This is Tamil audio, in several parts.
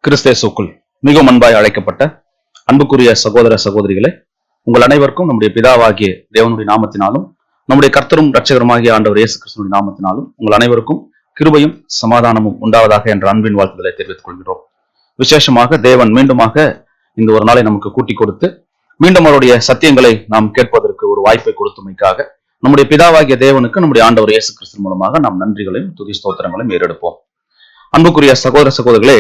கிறிஸ்தேசுக்குள் மிகவும் அன்பாய் அழைக்கப்பட்ட அன்புக்குரிய சகோதர சகோதரிகளே, உங்கள் அனைவருக்கும் நம்முடைய பிதாவாகிய தேவனுடைய நாமத்தினாலும் நம்முடைய கர்த்தரும் இரட்சகருமாகிய ஆண்டவர் இயேசு கிறிஸ்துவின் நாமத்தினாலும் உங்கள் அனைவருக்கும் கிருபையும் சமாதானமும் உண்டாவதாக என்ற அன்பின் வாழ்த்துக்களை தெரிவித்துக் கொள்கிறோம். விசேஷமாக தேவன் மீண்டுமாக இந்த ஒரு நாளை நமக்கு கூட்டி கொடுத்து மீண்டும் அவருடைய சத்தியங்களை நாம் கேட்பதற்கு ஒரு வாய்ப்பை கொடுத்தமைக்காக நம்முடைய பிதாவாகிய தேவனுக்கு நம்முடைய ஆண்டவர் இயேசு கிறிஸ்து மூலமாக நாம் நன்றிகளையும் துதி ஸ்தோத்திரங்களையும் ஏறெடுப்போம். அன்புக்குரிய சகோதர சகோதரிகளே,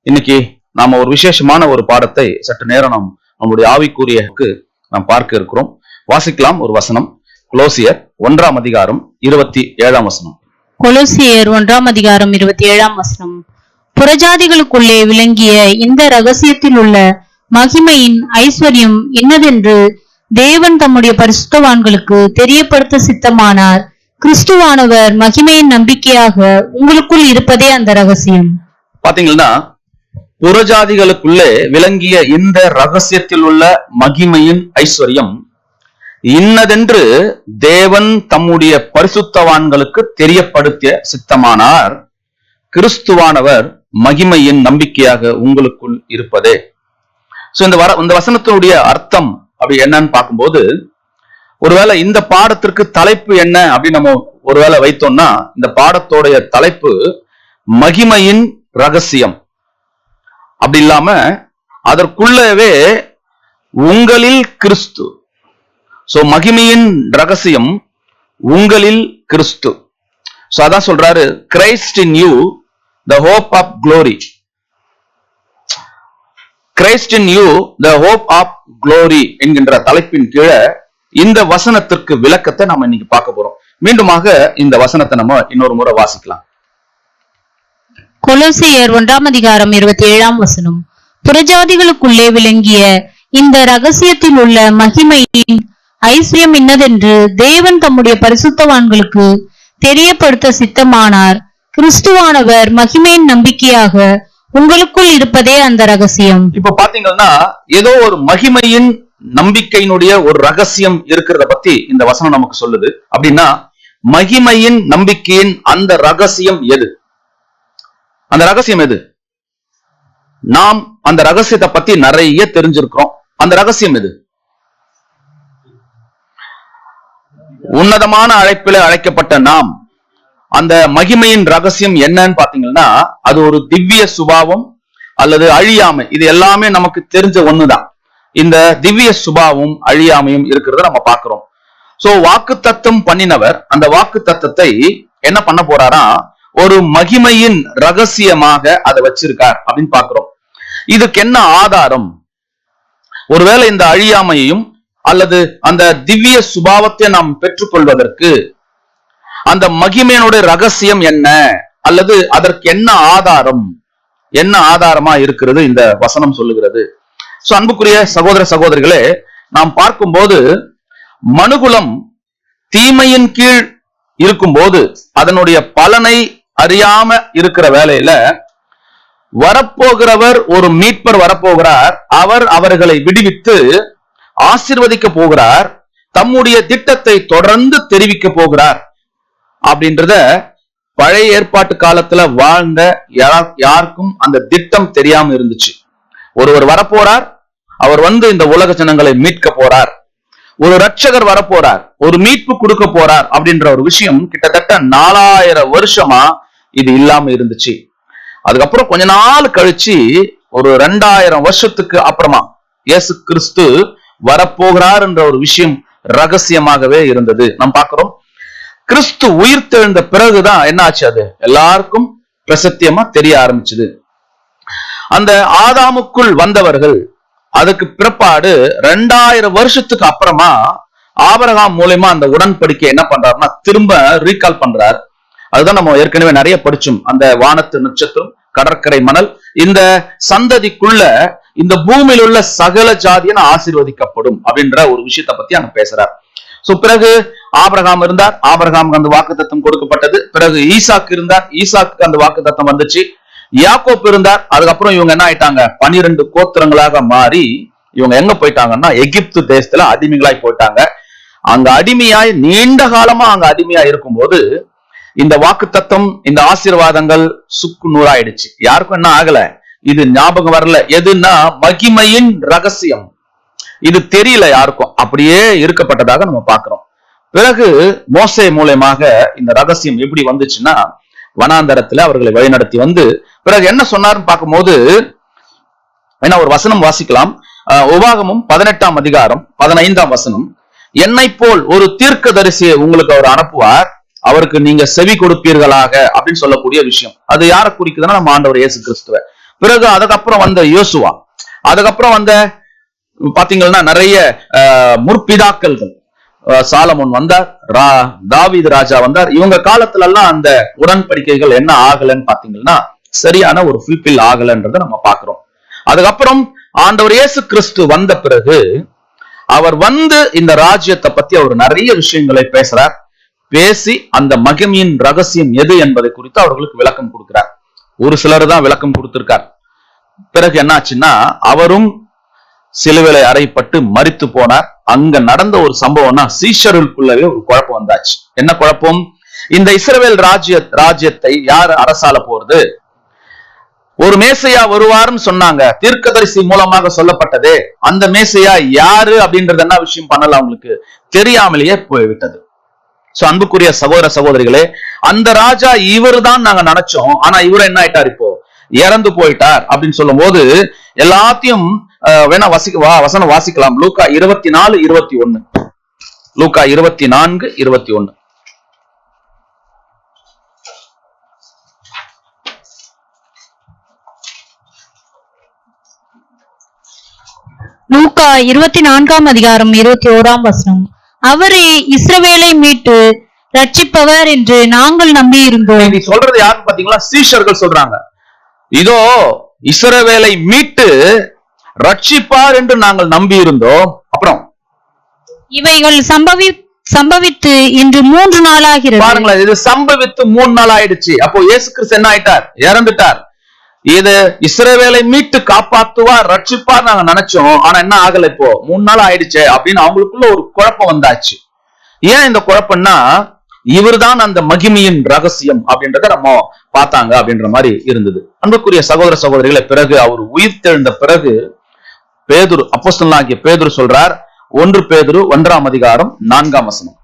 இன்னைக்கு நாம ஒரு விசேஷமான ஒரு பாடத்தை சற்று நேரம் நம்முடைய ஆவிக்குரியக்கு நாம் பார்க்க இருக்கிறோம். வாசிக்கலாம் ஒரு வசனம். கொலோசியர் 1ஆம் அதிகாரம் 27ஆம் வசனம். கொலோசியர் 1ஆம் அதிகாரம் 27ஆம் வசனம். புறஜாதிகளுக்குள்ளே விளங்கிய இந்த ரகசியத்தில் உள்ள மகிமையின் ஐஸ்வர்யம் என்னதென்று தேவன் தம்முடைய பரிசுத்தவான்களுக்கு தெரியப்படுத்த சித்தமானார். கிறிஸ்துவானவர் மகிமையின் நம்பிக்கையாக உங்களுக்குள் இருப்பதே அந்த ரகசியம். பாத்தீங்கன்னா, புறஜாதிகளுக்குள்ளே விளங்கிய இந்த ரகசியத்தில் உள்ள மகிமையின் ஐஸ்வர்யம் இன்னதென்று தேவன் தம்முடைய பரிசுத்தவான்களுக்கு தெரியப்படுத்திய சித்தமானார். கிறிஸ்துவானவர் மகிமையின் நம்பிக்கையாக உங்களுக்குள் இருப்பதே. இந்த வசனத்தினுடைய அர்த்தம் அப்படி என்னன்னு பார்க்கும்போது, ஒருவேளை இந்த பாடத்திற்கு தலைப்பு என்ன அப்படின்னு நம்ம ஒருவேளை வைத்தோம்னா, இந்த பாடத்தோடைய தலைப்பு மகிமையின் ரகசியம். அப்படி இல்லாம அதற்குள்ளவே உங்களில் கிறிஸ்து. சோ மகிமையின் ரகசியம் உங்களில் கிறிஸ்து. சோ அதான் சொல்றாரு, Christ in you the hope of glory. Christ in you the hope of glory என்கின்ற தலைப்பின் கீழே இந்த வசனத்திற்கு விளக்கத்தை நம்ம இன்னைக்கு பார்க்க போறோம். மீண்டுமாக இந்த வசனத்தை நம்ம இன்னொரு முறை வாசிக்கலாம். கொலோசியர் 1ஆம் அதிகாரம் 27ஆம் வசனம். புறஜாதிகளுக்குள்ளே விளங்கிய இந்த ரகசியத்தில் உள்ள மகிமையின் ஐஸ்வர்யம் என்னதென்று தேவன் தம்முடைய பரிசுத்தவான்களுக்கு தெரியப்படுத்த சித்தமானார். கிறிஸ்துவானவர் மகிமையின் நம்பிக்கையாக உங்களுக்குள் இருப்பதே அந்த ரகசியம். இப்ப பாத்தீங்கன்னா, ஏதோ ஒரு மகிமையின் நம்பிக்கையினுடைய ஒரு ரகசியம் இருக்கிறத பத்தி இந்த வசனம் நமக்கு சொல்லுது. அப்படின்னா, மகிமையின் நம்பிக்கையின் அந்த ரகசியம் எது? அந்த ரகசியம் எது? நாம் அந்த ரகசியத்தை பத்தி நிறைய தெரிஞ்சிருக்கிறோம். அந்த ரகசியம் எது? உன்னதமான அழைப்பில அழைக்கப்பட்ட நாம் அந்த மகிமையின் ரகசியம் என்னன்னு பாத்தீங்கன்னா, அது ஒரு திவ்ய சுபாவம் அல்லது அழியாமை. இது எல்லாமே நமக்கு தெரிஞ்ச ஒண்ணுதான். இந்த திவ்ய சுபாவம் அழியாமையும் இருக்கிறத நம்ம பார்க்கிறோம். சோ வாக்குத்தத்தம் பண்ணினவர் அந்த வாக்குத்தத்தத்தை என்ன பண்ண போறாரா, ஒரு மகிமையின் ரகசியமாக அதை வச்சிருக்கார் அப்படின்னு பார்க்கிறோம். இதுக்கு என்ன ஆதாரம்? ஒருவேளை இந்த அழியாமையையும் அல்லது அந்த திவ்ய சுபாவத்தை நாம் பெற்றுக்கொள்வதற்கு அந்த மகிமையினுடைய ரகசியம் என்ன, அல்லது அதற்கு என்ன ஆதாரம், என்ன ஆதாரமா இருக்கிறது இந்த வசனம் சொல்லுகிறது. சோ அன்புக்குரிய சகோதர சகோதரிகளே, நாம் பார்க்கும்போது மனுகுலம் தீமையின் கீழ் இருக்கும்போது அதனுடைய பலனை அறியாம இருக்கிற வேளையில வரப்போகிறவர் ஒரு மீட்பர் வரப்போகிறார். அவர் அவர்களை விடுவித்து ஆசீர்வதிக்க போகிறார். தம்முடைய திட்டத்தை தொடர்ந்து தெரிவிக்க போகிறார். அப்படின்றத பழைய ஏற்பாட்டு காலத்துல வாழ்ந்த யாருக்கும் அந்த திட்டம் தெரியாம இருந்துச்சு. ஒருவர் வரப்போறார், அவர் இந்த உலக ஜனங்களை மீட்க போறார். ஒரு ரட்சகர் வரப்போறார், ஒரு மீட்பு கொடுக்க போறார் அப்படின்ற ஒரு விஷயம் கிட்டத்தட்ட 4000 வருஷமா இது இல்லாம இருந்துச்சு. அதுக்கப்புறம் கொஞ்ச நாள் கழிச்சு ஒரு 2000 வருஷத்துக்கு அப்புறமா இயேசு கிறிஸ்து வரப்போகிறார் என்ற ஒரு விஷயம் ரகசியமாகவே இருந்தது. நாம் பார்க்கிறோம், கிறிஸ்து உயிர் தெழுந்த பிறகுதான் என்ன ஆச்சு, அது எல்லாருக்கும் பிரசத்தியமா தெரிய ஆரம்பிச்சது. அந்த ஆதாமுக்குள் வந்தவர்கள் அதுக்கு பிற்பாடு 2000 வருஷத்துக்கு அப்புறமா ஆபிரகாம் மூலமா அந்த உடன்படிக்கை என்ன பண்றாருன்னா திரும்ப ரீகால் பண்றார். அதுதான் நம்ம ஏற்கனவே நிறைய படிச்சோம். அந்த வானத்து நட்சத்திரம், கடற்கரை மணல், இந்த சந்ததிக்குள்ள இந்த பூமியில் உள்ள சகல ஜாதியன ஆசீர்வதிக்கப்படும் அப்படின்ற ஒரு விஷயத்தை பத்தி அங்க பேசுறார். சோ பிறகு ஆபிரகாம் இருந்தார், ஆபிரகாமுக்கு அந்த வாக்குத்தத்தம் கொடுக்கப்பட்டது. பிறகு ஈசாக்கு இருந்தார், ஈசாக்கு அந்த வாக்குத்தத்தம் வந்துச்சு. யாக்கோப் இருந்தார். அதுக்கப்புறம் இவங்க என்ன ஆயிட்டாங்க, 12 கோத்திரங்களாக மாறி இவங்க எங்க போயிட்டாங்கன்னா எகிப்து தேசத்துல அடிமைகளாய் போயிட்டாங்க. அங்க அடிமையாய் நீண்ட காலமா அங்க அடிமையா இருக்கும்போது இந்த வாக்குத்தத்தம், இந்த ஆசீர்வாதங்கள் சுக்கு நூறாயிடுச்சு. யாருக்கும் என்ன ஆகல, இது ஞாபகம் வரல. எதுன்னா மகிமையின் ரகசியம். இது தெரியல யாருக்கும், அப்படியே இருக்கப்பட்டதாக நம்ம பார்க்கிறோம். பிறகு மோசே மூலமாக இந்த ரகசியம் எப்படி வந்துச்சுன்னா, வனாந்தரத்துல அவர்களை வழிநடத்தி வந்து பிறகு என்ன சொன்னாருன்னு பார்க்கும்போது, ஏன்னா ஒரு வசனம் வாசிக்கலாம். உபாகமும் 18ஆம் அதிகாரம் 15ஆம் வசனம். என்னை போல் ஒரு தீர்க்கதரிசியை உங்களுக்கு அவர் அனுப்புவார், அவருக்கு நீங்க செவி கொடுப்பீர்களாக அப்படின்னு சொல்லக்கூடிய விஷயம். அது யாரை குறிக்குதுன்னா நம்ம ஆண்டவர் இயேசு கிறிஸ்துவ. பிறகு அதுக்கப்புறம் வந்த யோசுவா, அதுக்கப்புறம் வந்த பாத்தீங்கன்னா நிறைய முற்பிதாக்கள், சாலமோன் வந்தார், தாவீது ராஜா வந்தார். இவங்க காலத்துல எல்லாம் அந்த உடன்படிக்கைகள் என்ன ஆகலன்னு பாத்தீங்கன்னா சரியான ஒரு ஃபுல்பில் ஆகலன்றதை நம்ம பாக்குறோம். அதுக்கப்புறம் ஆண்டவர் இயேசு கிறிஸ்து வந்த பிறகு அவர் வந்து இந்த ராஜ்யத்தை பத்தி அவர் நிறைய விஷயங்களை பேசுறார். பேசி அந்த மகிமையின் ரகசியம் எது என்பதை குறித்து அவர்களுக்கு விளக்கம் கொடுக்கிறார். ஒரு சிலர் தான் விளக்கம் கொடுத்திருக்கார். பிறகு என்னாச்சுன்னா அவரும் சிலுவையிலே அறையப்பட்டு மரித்து போனார். அங்க நடந்த ஒரு சம்பவம்னா சீஷருக்குள்ளவே ஒரு குழப்பம் வந்தாச்சு. என்ன குழப்பம்? இந்த இஸ்ரவேல் ராஜ்யத்தை யார் அரசால போறது? ஒரு மேசையா வருவார்னு சொன்னாங்க, தீர்க்கதரிசி மூலமாக சொல்லப்பட்டது. அந்த மேசையா யாரு அப்படின்றது என்ன விஷயம் பண்ணல, அவங்களுக்கு தெரியாமலேயே போய்விட்டது. சோ அன்புக்குரிய சகோதர சகோதரிகளே, அந்த ராஜா இவரு தான் நாங்க நினைச்சோம், ஆனா இவரு என்ன ஆயிட்டார், இப்போ இறந்து போயிட்டார் அப்படின்னு சொல்லும் போது எல்லாத்தையும் வேணா வசனம் வாசிக்கலாம். லூக்கா 24:21. லூக்கா 24:21. லூக்கா 24ஆம் அதிகாரம் 21ஆம் வசனம். அவரே இஸ்ரவேலை மீட்டு ரட்சிப்பவர் என்று நாங்கள் நம்பி இருந்தோம். நீ சொல்றது யாருன்னு பாத்தீங்களா? சீஷர்கள் சொல்றாங்க, இதோ இஸ்ரவேலை மீட்டு ரட்சிப்பார் என்று நாங்கள் நம்பி இருந்தோம். அப்புறம் இவைகள் சம்பவித்து இன்று 3 நாளாகிறது. பாருங்களேன், இது சம்பவித்து 3 நாள் ஆயிடுச்சு. அப்போ இயேசு கிறிஸ்து என்ன ஆயிட்டார்? இறந்துட்டார். இது இஸ்ரவேலை மீட்டு காப்பாத்துவார், ரட்சிப்பார் நாங்க நினைச்சோம், ஆனா என்ன ஆகல, இப்போ 3 நாள் ஆயிடுச்சு அப்படின்னு அவங்களுக்குள்ள ஒரு குழப்பம் வந்தாச்சு. ஏன் இந்த குழப்பம்னா, இவர்தான் அந்த மகிமையின் ரகசியம் அப்படின்றத நம்ம பார்த்தாங்க அப்படின்ற மாதிரி இருந்தது. அன்புக்குரிய சகோதர சகோதரிகளை, பிறகு அவர் உயிர் தெழுந்த பிறகு பேதுரு, அப்போஸ்தலனாகிய பேதுரு சொல்றார், 1 பேதுரு 1ஆம் அதிகாரம் 4ஆம் வசனம்.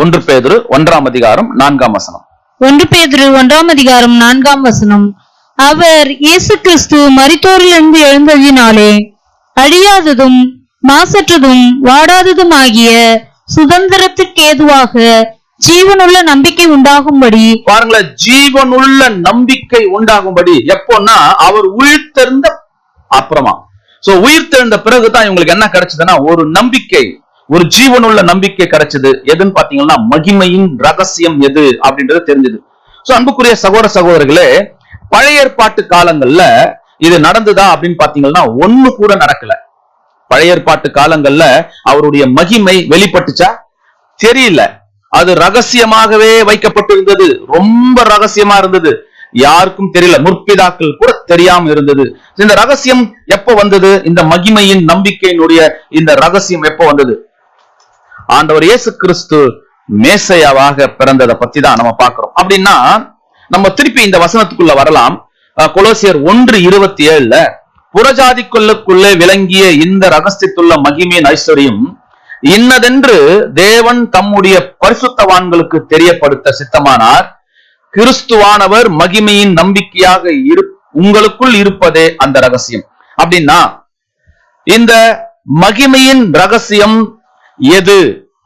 1 பேதுரு 1ஆம் அதிகாரம் 4ஆம் வசனம். 1 பேதுரு 1ஆம் அதிகாரம் 4ஆம் வசனம். அவர் இயேசு கிறிஸ்து மரித்தோரிலிருந்து எழுந்ததினாலே அழியாததும் மாசற்றதும் வாடாததுமாகிய சுதந்திரத்துக்கு ஏதுவாக ஜீவனுள்ள நம்பிக்கை உண்டாகும்படி. பாருங்களேன், ஜீவனுள்ள நம்பிக்கை உண்டாகும்படி. எப்போன்னா அவர் உயிர்த்தெழுந்த அப்புறமா. சோ உயிர்த்தெழுந்த பிறகுதான் இவங்களுக்கு என்ன கிடைச்சதுன்னா ஒரு நம்பிக்கை, ஒரு ஜீவனுள்ள நம்பிக்கை கிடைச்சது. எதுன்னு பாத்தீங்கன்னா மகிமையின் ரகசியம் எது அப்படின்றது தெரிஞ்சது. சோ அன்புக்குரிய சகோதர சகோதரர்களே, பழைய ஏற்பாட்டு காலங்கள்ல இது நடந்துதா அப்படின்னு பாத்தீங்கன்னா ஒண்ணு கூட நடக்கல. பழைய ஏற்பாட்டு காலங்கள்ல அவருடைய மகிமை வெளிப்பட்டுச்சா? தெரியல. அது ரகசியமாகவே வைக்கப்பட்டிருந்தது. ரொம்ப ரகசியமா இருந்தது, யாருக்கும் தெரியல. முற்பிதாக்கள் கூட தெரியாம இருந்தது. இந்த ரகசியம் எப்ப வந்தது? இந்த மகிமையின் நம்பிக்கையினுடைய இந்த ரகசியம் எப்ப வந்தது? ஆண்டவர் இயேசு கிறிஸ்து மேசையாவாக பிறந்ததை பத்தி தான் நம்ம பார்க்கிறோம். அப்படின்னா நம்ம திருப்பி இந்த வசனத்துக்குள்ள வரலாம். கொலோசியர் 1:27 புறஜாதிக்குள்ளே விளங்கிய இந்த ரகசியத்துள்ள மகிமையின் ஐஸ்வர்யம் இன்னதென்று தேவன் தம்முடைய பரிசுத்தவான்களுக்கு தெரியப்படுத்த சித்தமானார். கிறிஸ்துவானவர் மகிமையின் நம்பிக்கையாக உங்களுக்குள் இருப்பதே அந்த ரகசியம். அப்படின்னா இந்த மகிமையின் ரகசியம் எது?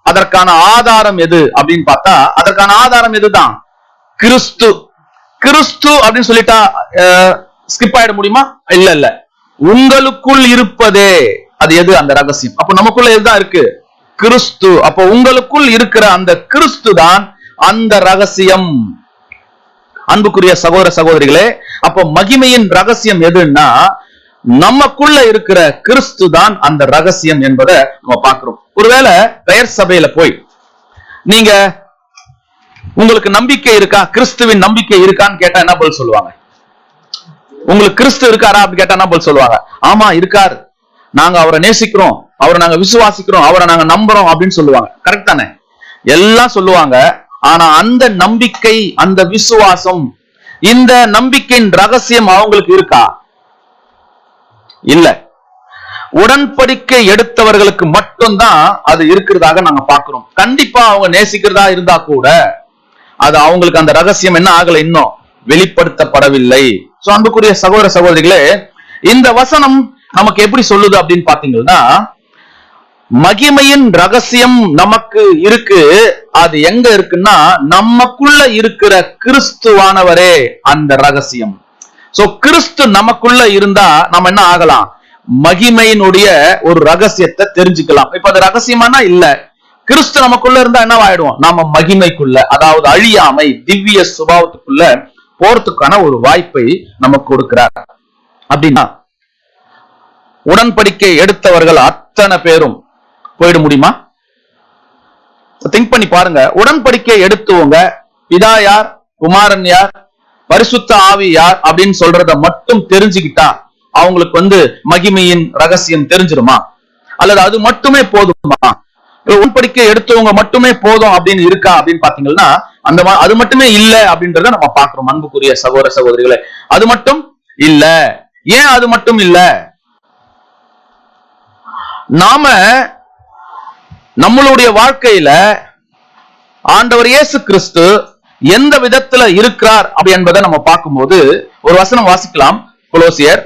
அதற்கான ஆதாரம் எது அப்படின்னு பார்த்தா, அதற்கான ஆதாரம் எதுதான்? கிறிஸ்து. கிறிஸ்து அப்படின்னு சொல்லிட்டா ஸ்கிப் ஆயிட முடியுமா? இல்ல. உங்களுக்குள் இருப்பதே அது எது? அந்த ரகசியம். அப்ப நமக்குள்ள எதுதான் இருக்கு? கிறிஸ்து. அப்ப உங்களுக்குள் இருக்கிற அந்த கிறிஸ்து தான் அந்த ரகசியம். அன்புக்குரிய சகோதர சகோதரிகளே, அப்ப மகிமையின் ரகசியம் எதுன்னா நமக்குள்ள இருக்கிற கிறிஸ்து தான் அந்த ரகசியம் என்பதை நம்ம பார்க்கிறோம். ஒருவேளை பெயர் சபையில போய் நீங்க உங்களுக்கு நம்பிக்கை இருக்கா, கிறிஸ்துவின் நம்பிக்கை இருக்கான்னு கேட்டா என்ன பதில் சொல்லுவாங்க? உங்களுக்கு கிறிஸ்து இருக்காரா அப்படின்னு கேட்டா என்ன பதில் சொல்லுவாங்க? ஆமா இருக்காரு, நாங்க அவரை நேசிக்கிறோம், அவரை நாங்க விசுவாசிக்கிறோம், அவரை நாங்க நம்புறோம் அப்படின்னு சொல்லுவாங்க. கரெக்ட் தானே? எல்லாம் சொல்லுவாங்க. ஆனா அந்த நம்பிக்கை, அந்த விசுவாசம் இந்த நம்பிக்கையின் ரகசியம் அவங்களுக்கு இருக்கா? இல்ல. உடன்படிக்கை எடுத்தவர்களுக்கு மட்டும்தான் அது இருக்கிறதாக நாங்க பாக்குறோம். கண்டிப்பா அவங்க நேசிக்கிறதா இருந்தா கூட அது அவங்களுக்கு அந்த ரகசியம் என்ன ஆகல, இன்னும் வெளிப்படுத்தப்படவில்லை. சோ அன்புக்குரிய சகோதர சகோதரிகளே, இந்த வசனம் நமக்கு எப்படி சொல்லுது அப்படின்னு பாத்தீங்கன்னா, மகிமையின் ரகசியம் நமக்கு இருக்கு. அது எங்க இருக்குன்னா, நமக்குள்ள இருக்கிற கிறிஸ்துவானவரே அந்த ரகசியம். சோ கிறிஸ்து நமக்குள்ள இருந்தா நம்ம என்ன ஆகலாம், மகிமையினுடைய ஒரு ரகசியத்தை தெரிஞ்சுக்கலாம். இப்ப அது ரகசியமானா இல்ல, கிறிஸ்து நமக்குள்ள இருந்தா என்ன ஆயிடுவோம், நாம மகிமைக்குள்ள, அதாவது அழியாமை திவ்ய சுபாவத்துக்குள்ள போறதுக்கான ஒரு வாய்ப்பை நமக்கு கொடுக்கிறார். அப்படின்னா உடன்படிக்கை எடுத்தவர்கள் அத்தனை பேரும் போயிட முடியுமா? திங்க் பண்ணி பாருங்க. உடன்படிக்கை எடுத்தவங்க பிதா யார், குமாரன் யார், பரிசுத்த ஆவி யார் அப்படின்னு சொல்றத மட்டும் தெரிஞ்சுக்கிட்டா அவங்களுக்கு மகிமையின் ரகசியம் தெரிஞ்சிருமா? அல்லது அது மட்டுமே போதுமா? உடன்படிக்கை எடுத்தவங்க மட்டுமே போதும் அப்படின்னு இருக்கா அப்படின்னு பாத்தீங்கன்னா, அது மட்டுமே இல்ல அப்படின்றத நம்ம பாக்குறோம். அன்புக்குரிய சகோதர சகோதரிகளே, அது மட்டும் இல்ல. ஏன் அது மட்டும் இல்ல? நாம நம்மளுடைய வாழ்க்கையில ஆண்டவர் இயேசு கிறிஸ்து எந்த விதத்துல இருக்கிறார் அப்படி என்பதை நம்ம பார்க்கும்போது ஒரு வசனம் வாசிக்கலாம். கொலோசியர்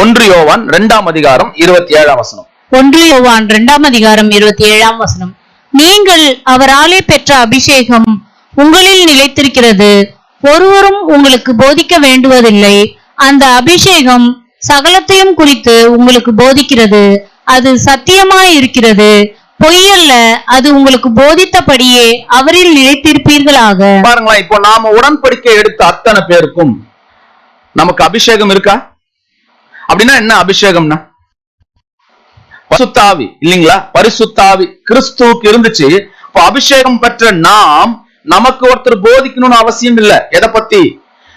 1 யோவான் 2ஆம் அதிகாரம் 27ஆம் வசனம். 1 யோவான் 2ஆம் அதிகாரம் 27ஆம் வசனம். நீங்கள் அவராலே பெற்ற அபிஷேகம் உங்களில் நிலைத்திருக்கிறது, ஒருவரும் உங்களுக்கு போதிக்க வேண்டுவதில்லை. அந்த அபிஷேகம் சகலத்தையும் குறித்து உங்களுக்கு போதிக்கிறது. அது சத்தியமாய் இருக்கிறது, பொய்யல்ல. அது உங்களுக்கு போதித்தபடியே அவரில் நிலைத்திருப்பீர்களாக. பாருங்களா, இப்போ நாம உடன்படிக்கை எடுத்த அத்தனை பேருக்கும் நமக்கு அபிஷேகம் இருக்கா? அப்படின்னா என்ன அபிஷேகம்னா? பரிசுத்த ஆவி இல்லீங்களா? பரிசுத்த ஆவி கிறிஸ்துவுக்கு இருந்துச்சு. இப்போ அபிஷேகம் பெற்ற நமக்கு ஒருத்தர் போதிக்கணும்னு அவசியம் இல்லை. எதை பத்தி?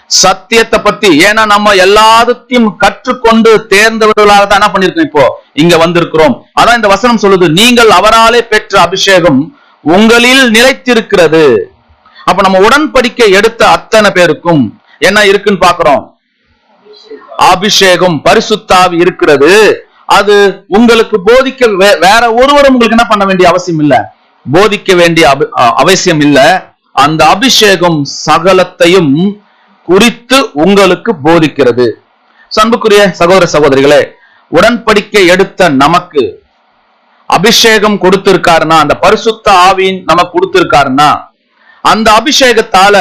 சத்தியத்தை பத்தி. ஏன்னா நம்ம எல்லாத்தையும் கற்றுக்கொண்டு தேர்ந்தவர்களாக தான் என்ன பண்ணிருக்கோம், இப்போ இங்க வந்திருக்கிறோம். அதான் இந்த வசனம் சொல்லுது, நீங்கள் அவராலே பெற்ற அபிஷேகம் உங்களில் நிலைத்திருக்கிறது. அப்ப நம்ம உடன்படிக்கை எடுத்த அத்தனை பேருக்கும் என்ன இருக்குன்னு பாக்குறோம், அபிஷேகம் பரிசுத்த ஆவி இருக்கிறது. அது உங்களுக்கு போதிக்க வேற ஒருவரும் உங்களுக்கு என்ன பண்ண வேண்டிய அவசியம் இல்ல, போதிக்க வேண்டிய அவசியம் இல்ல. அந்த அபிஷேகம் சகலத்தையும் குறித்து உங்களுக்கு போதிக்கிறது. அன்புக்குரிய சகோதர சகோதரிகளே, உடன்படிக்கை எடுத்த நமக்கு அபிஷேகம் கொடுத்திருக்காருன்னா, அந்த பரிசுத்த ஆவியின் நமக்கு கொடுத்திருக்காருன்னா, அந்த அபிஷேகத்தால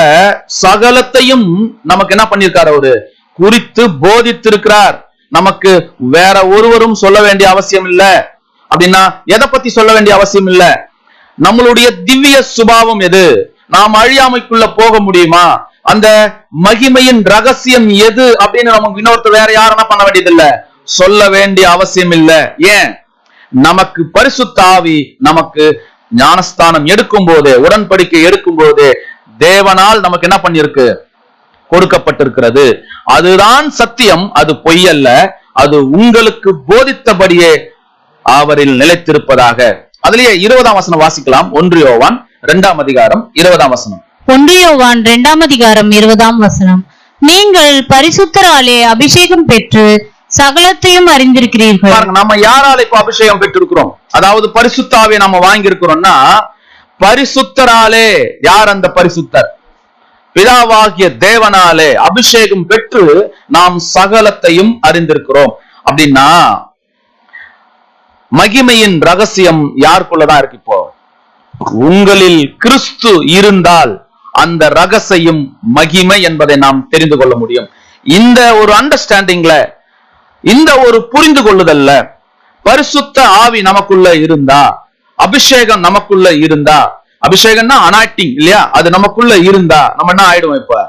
சகலத்தையும் நமக்கு என்ன பண்ணிருக்காரு, அவரு குறித்து போதித்திருக்கிறார். நமக்கு வேற ஒருவரும் சொல்ல வேண்டிய அவசியம் இல்ல. அப்படின்னா எதை பத்தி சொல்ல வேண்டிய அவசியம் இல்ல, நம்மளுடைய திவ்ய சுபாவம் எது, நாம் அழியாமைக்குள்ள போக முடியுமா, அந்த மகிமையின் ரகசியம் எது அப்படின்னு நமக்கு இன்னொருத்தர் வேற யாரும் பண்ண வேண்டியது இல்ல, சொல்ல வேண்டிய அவசியம் இல்ல. ஏன்? நமக்கு பரிசுத்த ஆவி நமக்கு ஞானஸ்தானம் எடுக்கும் போது, உடன்படிக்கை எடுக்கும் போது தேவனால் நமக்கு என்ன பண்ணிருக்கு, கொடுக்கப்பட்டிருக்கிறது. அதுதான் சத்தியம், அது பொய்யல்ல. அது உங்களுக்கு போதித்தபடியே அவரில் நிலைத்திருப்பதாக. அதுலயே 20ஆம் வசனம் வாசிக்கலாம். 1 யோவான் 2ஆம் அதிகாரம் 20ஆம் வசனம். 1 யோவான் 2ஆம் அதிகாரம் 20ஆம் வசனம். நீங்கள் பரிசுத்தராலே அபிஷேகம் பெற்று சகலத்தையும் அறிந்திருக்கிறீர்கள். நம்ம யாரால இப்ப அபிஷேகம் பெற்றிருக்கிறோம், அதாவது பரிசுத்த ஆவியை நம்ம வாங்கி இருக்கிறோம்னா, பரிசுத்தராலே. யார் அந்த பரிசுத்தர்? பிதாவாகிய தேவனாலே அபிஷேகம் பெற்று நாம் சகலத்தையும் அறிந்திருக்கிறோம். அப்படின்னா மகிமையின் ரகசியம் யாருக்குள்ளதான் இருக்கு? இப்போ உங்களில் கிறிஸ்து இருந்தால் அந்த ரகசியம் மகிமை என்பதை நாம் தெரிந்து கொள்ள முடியும். இந்த ஒரு அண்டர்ஸ்டாண்டிங்ல, இந்த ஒரு புரிந்து கொள்ளுதல்ல, பரிசுத்த ஆவி நமக்குள்ள இருந்தா, அபிஷேகம் நமக்குள்ள இருந்தா, அபிஷேகம்னா அனாயிட்டிங் இல்லையா, அது நமக்குள்ள இருந்தா நம்ம என்ன ஆயிடுவோம், இப்ப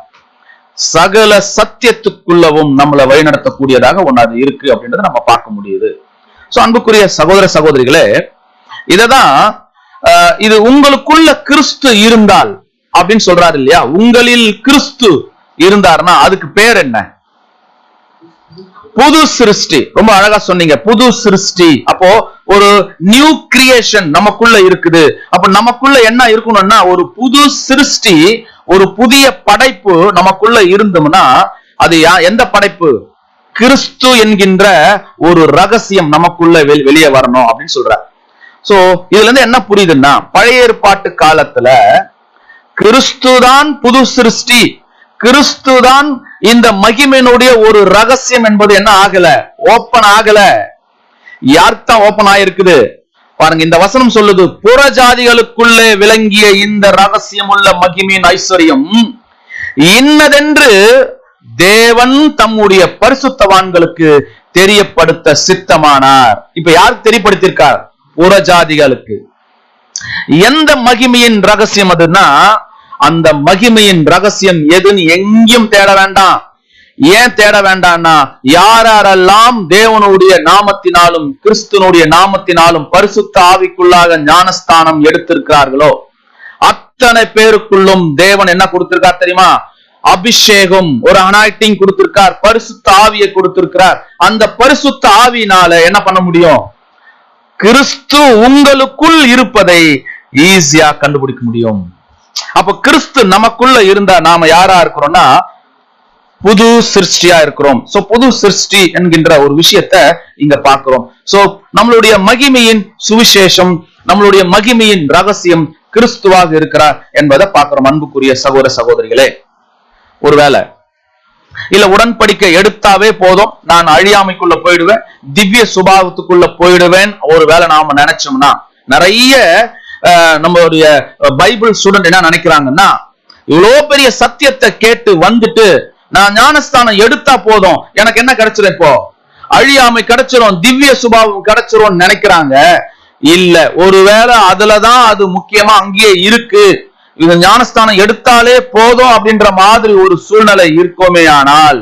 சகல சத்தியத்துக்குள்ளவும் நம்மளை வழிநடத்தக்கூடியதாக ஒண்ணு அது இருக்கு அப்படின்றத நம்ம பார்க்க முடியுது. சோ அன்புக்குரிய சகோதர சகோதரிகளே, இததான் இது உங்களுக்குள்ள கிறிஸ்து இருந்தால் அப்படின்னு சொல்றாரு இல்லையா, உங்களில் கிறிஸ்து இருந்தார்னா அதுக்கு பேர் என்ன? புது சிருஷ்டி. ரொம்ப அழகா சொன்னீங்க, புது சிருஷ்டி. அப்போ ஒரு நியூ கிரியேஷன் நமக்குள்ள இருக்குது. அப்ப நமக்குள்ள என்ன இருக்கணும்னா ஒரு புது சிருஷ்டி ஒரு புதிய படைப்பு நமக்குள்ள இருந்தோம்னா அது எந்த படைப்பு? கிறிஸ்து என்கின்ற ஒரு ரகசியம் நமக்குள்ள வெளியே வரணும் அப்படின்னு சொல்ற. சோ இதுல இருந்து என்ன புரியுதுன்னா, பழைய ஏற்பாட்டு காலத்துல கிறிஸ்துதான் புது சிருஷ்டி, கிறிஸ்துதான் இந்த மகிமையினுடைய ஒரு ரகசியம் என்பது என்ன ஆகல, ஓப்பன் ஆகல. யார்தான் ஓப்பன் ஆயிருக்குது பாருங்க. இந்த வசனம் சொல்லுது, புறஜாதிகளுக்குள்ளே விளங்கிய இந்த ரகசியம் உள்ள மகிமையின் ஐஸ்வர்யம் இன்னதென்று தேவன் தம்முடைய பரிசுத்தவான்களுக்கு தெரியப்படுத்த சித்தமானார். இப்ப யாருக்கு தெரியப்படுத்திருக்கார்? புறஜாதிகளுக்கு. எந்த மகிமையின் ரகசியம் அதுன்னா, அந்த மகிமையின் ரகசியம் எதுன்னு எங்கேயும் தேட வேண்டாம். ஏன் தேட வேண்டாம்னா, யாரெல்லாம் தேவனுடைய நாமத்தினாலும் கிறிஸ்துனுடைய நாமத்தினாலும் பரிசுத்த ஆவிக்குள்ளாக ஞானஸ்தானம் எடுத்திருக்கிறார்களோ அத்தனை பேருக்குள்ளும் தேவன் என்ன கொடுத்திருக்கார் தெரியுமா? அபிஷேகம், ஒரு அனாயிட்டிங் கொடுத்திருக்கார், பரிசுத்த ஆவியை கொடுத்திருக்கிறார். அந்த பரிசுத்த ஆவியினால என்ன பண்ண முடியும்? கிறிஸ்து உங்களுக்குள் இருப்பதை ஈஸியா கண்டுபிடிக்க முடியும். அப்ப கிறிஸ்து நமக்குள்ள இருந்தா நாம யாரா இருக்கிறோம்னா புது சிருஷ்டியா இருக்கிறோம். சோ புது சிருஷ்டி என்கின்ற ஒரு விஷயத்தை இங்க பார்க்கிறோம். சோ நம்மளுடைய மகிமையின் சுவிசேஷம், நம்மளுடைய மகிமையின் ரகசியம் கிறிஸ்துவாக இருக்கிறார் என்பதை பார்க்கிறோம். அன்புக்குரிய சகோதர சகோதரிகளே, ஒருவேளை இல்ல உடன்படிக்கை எடுத்தாவே போதும், நான் அழியாமைக்குள்ள போயிடுவேன், திவ்ய சுபாவத்துக்குள்ள போயிடுவேன் ஒருவேளை நாம நினைச்சோம்னா, நிறைய நம்மளுடைய பைபிள் ஸ்டூடெண்ட் என்ன நினைக்கிறாங்கன்னா, இவ்வளவு பெரிய சத்தியத்தை கேட்டு வந்துட்டு நான் ஞானஸ்தானம் எடுத்தா போதும், எனக்கு என்ன கிடைச்சிடும், இப்போ அழியாமை கிடைச்சிரும், திவ்ய சுபாவம் கிடைச்சிரும் நினைக்கிறாங்க. இல்ல, ஒருவேளை அதுலதான் அது முக்கியமா அங்கேயே இருக்கு, இது ஞானஸ்தானம் எடுத்தாலே போதும் அப்படின்ற மாதிரி ஒரு சூழ்நிலை இருக்குமே, ஆனால்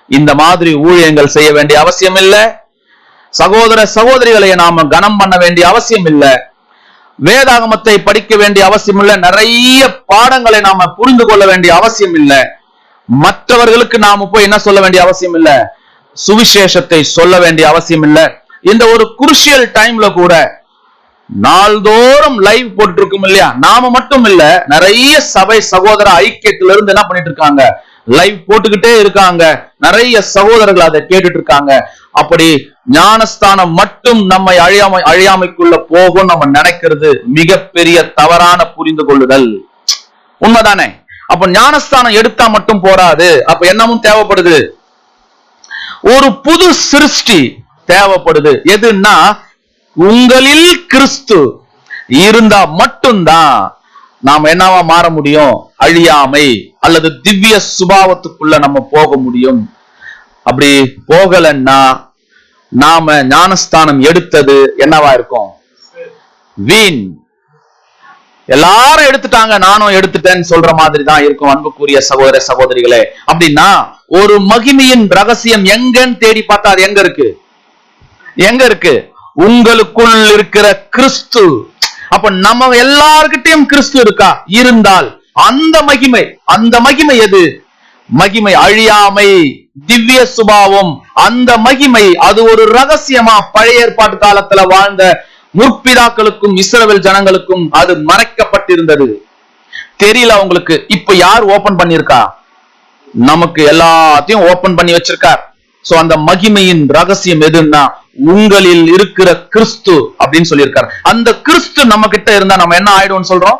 இந்த மாதிரி ஊழியங்கள் செய்ய வேண்டிய அவசியம் இல்லை. சகோதர சகோதரிகளை நாம கனம் பண்ண வேண்டிய அவசியம் இல்லை. வேதாகமத்தை படிக்க வேண்டிய அவசியம் இல்லை. நிறைய பாடங்களை நாம புரிந்து கொள்ள வேண்டிய அவசியம் இல்லை. மற்றவர்களுக்கு நாம போய் என்ன சொல்ல வேண்டிய அவசியம் இல்லை, சுவிசேஷத்தை சொல்ல வேண்டிய அவசியம் இல்லை. இந்த ஒரு குருஷியல் டைம்ல கூட நாள்தோறும் லைவ் போட்டு இருக்கும் இல்லையா? நாம மட்டும் இல்ல, நிறைய சபை சகோதர ஐக்கியத்துல இருந்து என்ன பண்ணிட்டு இருக்காங்க, லைவ் போட்டுக்கிட்டே இருக்காங்க. நிறைய சகோதரர்கள் அதை கேட்டுட்டு இருக்காங்க. அப்படி ஞானஸ்தானம் மட்டும் நம்மை அழியாமைக்குள்ள போகும் நம்ம நினைக்கிறது மிகப்பெரிய தவறான புரிந்து கொள்ளுதல். உண்மைதானே? அப்ப ஞானஸ்தானம் எடுத்தா மட்டும் போராது, அப்ப என்னமும் தேவைப்படுது, ஒரு புது சிருஷ்டி தேவைப்படுது. எதுன்னா, உங்களில் கிறிஸ்து இருந்தா மட்டும்தான் நாம என்னவா மாற முடியும், அழியாமை அல்லது திவ்ய சுபாவத்துக்குள்ள நம்ம போக முடியும். அப்படி போகலன்னா நாம ஞானஸ்தானம் எடுத்தது என்னவா இருக்கும், வீண். எல்லாரும் எடுத்துட்டாங்க நானும் எடுத்துட்டேன்னு சொல்ற மாதிரி தான் இருக்கும். அன்புக்குரிய சகோதர சகோதரிகளே, அப்படின்னா ஒரு மகிமையின் ரகசியம் எங்கன்னு தேடி பார்த்தா அது எங்க இருக்கு, எங்க இருக்கு? உங்களுக்குள் இருக்கிற கிறிஸ்து. அப்ப நம்ம எல்லார்கிட்டையும் கிறிஸ்து இருக்கா? இருந்தால் அந்த மகிமை எது? மகிமை அழியாமை, திவ்ய சுபாவம். அந்த மகிமை அது ஒரு ரகசியமா பழைய ஏற்பாட்டு காலத்துல வாழ்ந்த முற்பிதாக்களுக்கும் இஸ்ரவேல் ஜனங்களுக்கும் அது மறைக்கப்பட்டிருந்தது. தெரியல உங்களுக்கு. இப்ப யார் ஓபன் பண்ணிருக்கா? நமக்கு எல்லாத்தையும் ஓபன் பண்ணி வச்சிருக்கார். சோ அந்த மகிமையின் ரகசியம் எதுன்னா, உங்களில் இருக்கிற கிறிஸ்து அப்படின்னு சொல்லியிருக்காரு. அந்த கிறிஸ்து நம்ம கிட்ட இருந்தா நம்ம என்ன ஆயிடுவோம் சொல்றோம்,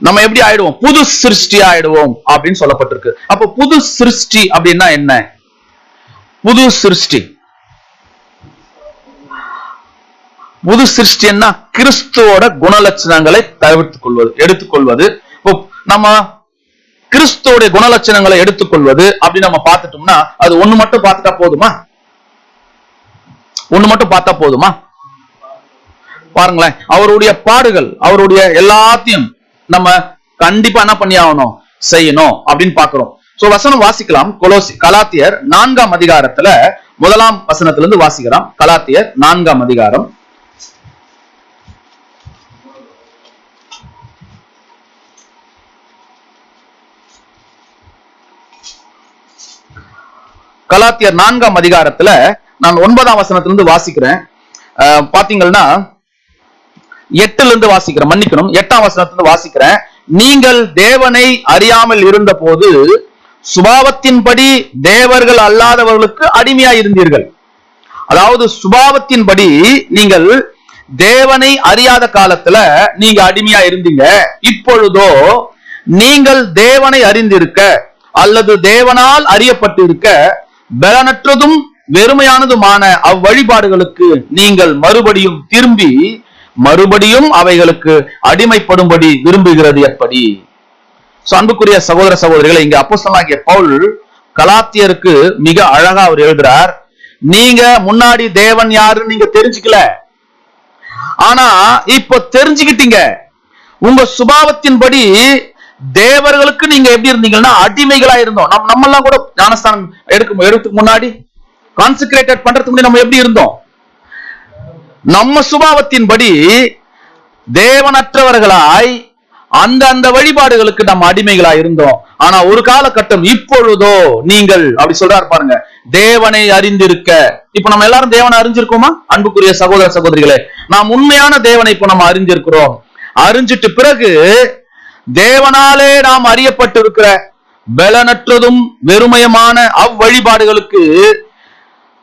நம்ம எப்படி ஆயிடுவோம், புது சிருஷ்டி ஆயிடுவோம் அப்படின்னு சொல்லப்பட்டிருக்கு. அப்ப புது சிருஷ்டி அப்படின்னா என்ன? புது சிருஷ்டி, புது சிருஷ்டின்னா கிறிஸ்துவோட குணலட்சணங்களை தவிர்த்துக் கொள்வது, எடுத்துக்கொள்வது. நம்ம கிறிஸ்துவோட குணலட்சணங்களை எடுத்துக்கொள்வது அப்படின்னு நம்ம பார்த்துட்டோம்னா, அது ஒண்ணு மட்டும் பார்த்துட்டா போதுமா? ஒண்ணு மட்டும் பார்த்தா போதுமா? பாருங்களேன், அவருடைய பாடுகள், அவருடைய எல்லாத்தையும் நம்ம கண்டிப்பா என்ன பண்ணி ஆகணும், செய்யணும் அப்படின்னு பாக்குறோம். சோ வசனம் வாசிக்கலாம். கலாத்தியர் 4ஆம் அதிகாரத்துல 1ஆம் வசனத்திலிருந்து வாசிக்கிறோம். கலாத்தியர் 4ஆம் அதிகாரம் கலாத்தியர் 4ஆம் அதிகாரத்துல நான் 9ஆம் வசனத்திலிருந்து வாசிக்கிறேன். பாத்தீங்கன்னா 8ல இருந்து வாசிக்கிறேன், மன்னிக்கணும், 8ஆம் வசனத்திலிருந்து வாசிக்கிறேன். நீங்கள் தேவனை அறியாமல் இருந்த போது சுபாவத்தின்படி தேவர்கள் அல்லாதவர்களுக்கு அடிமையாய் இருந்தீர்கள். அதாவது சுபாவத்தின்படி நீங்கள் தேவனை அறியாத காலத்துல நீங்க அடிமையா இருந்தீங்க. இப்பொழுதோ நீங்கள் தேவனை அறிந்திருக்க அல்லது தேவனால் அறியப்பட்டிருக்க பலனற்றதும் வெறுமையானதுமான அவ்வழிபாடுகளுக்கு நீங்கள் மறுபடியும் திரும்பி மறுபடியும் அவைகளுக்கு அடிமைப்படும்படி விரும்புகிறது எப்படி? அன்புக்குரிய சகோதர சகோதரிகளை, இங்க அப்போஸ்தலனாகிய பவுல் கலாத்தியருக்கு மிக அழகா அவர் எழுதுறார். நீங்க முன்னாடி தேவன் யாருன்னு நீங்க தெரிஞ்சுக்கல, ஆனா இப்ப தெரிஞ்சுக்கிட்டீங்க. உங்க சுபாவத்தின்படி தேவர்களுக்கு நீங்க எப்படி இருந்தீங்கன்னா அடிமைகளா இருந்தோம். நம்ம எல்லாம் கூட ஞானஸ்தானம் எடுக்கிறதுக்கு முன்னாடி, கான்செக்ரேட்டட் பண்றதுக்கு முன்னாடி நம்ம எப்படி இருந்தோம்? நம்ம சுபாவத்தின்படி தேவனற்றவர்களாய் அந்த வழிபாடுகளுக்கு நம்ம அடிமைகளா இருந்தோம். ஆனா ஒரு காலகட்டம் இப்பொழுதோ நீங்கள், அப்படி சொல்றாரு பாருங்க, தேவனை அறிந்திருக்க. இப்ப நம்ம எல்லாரும் தேவனை அறிஞ்சிருக்கோமா? அன்புக்குரிய சகோதர சகோதரிகளே, நாம் உண்மையான தேவனை இப்ப நம்ம அறிஞ்சிருக்கிறோம். அறிஞ்சிட்டு பிறகு தேவனாலே நாம் அறியப்பட்டிருக்கிற பலனற்றதும் வெறுமையமான அவ்வழிபாடுகளுக்கு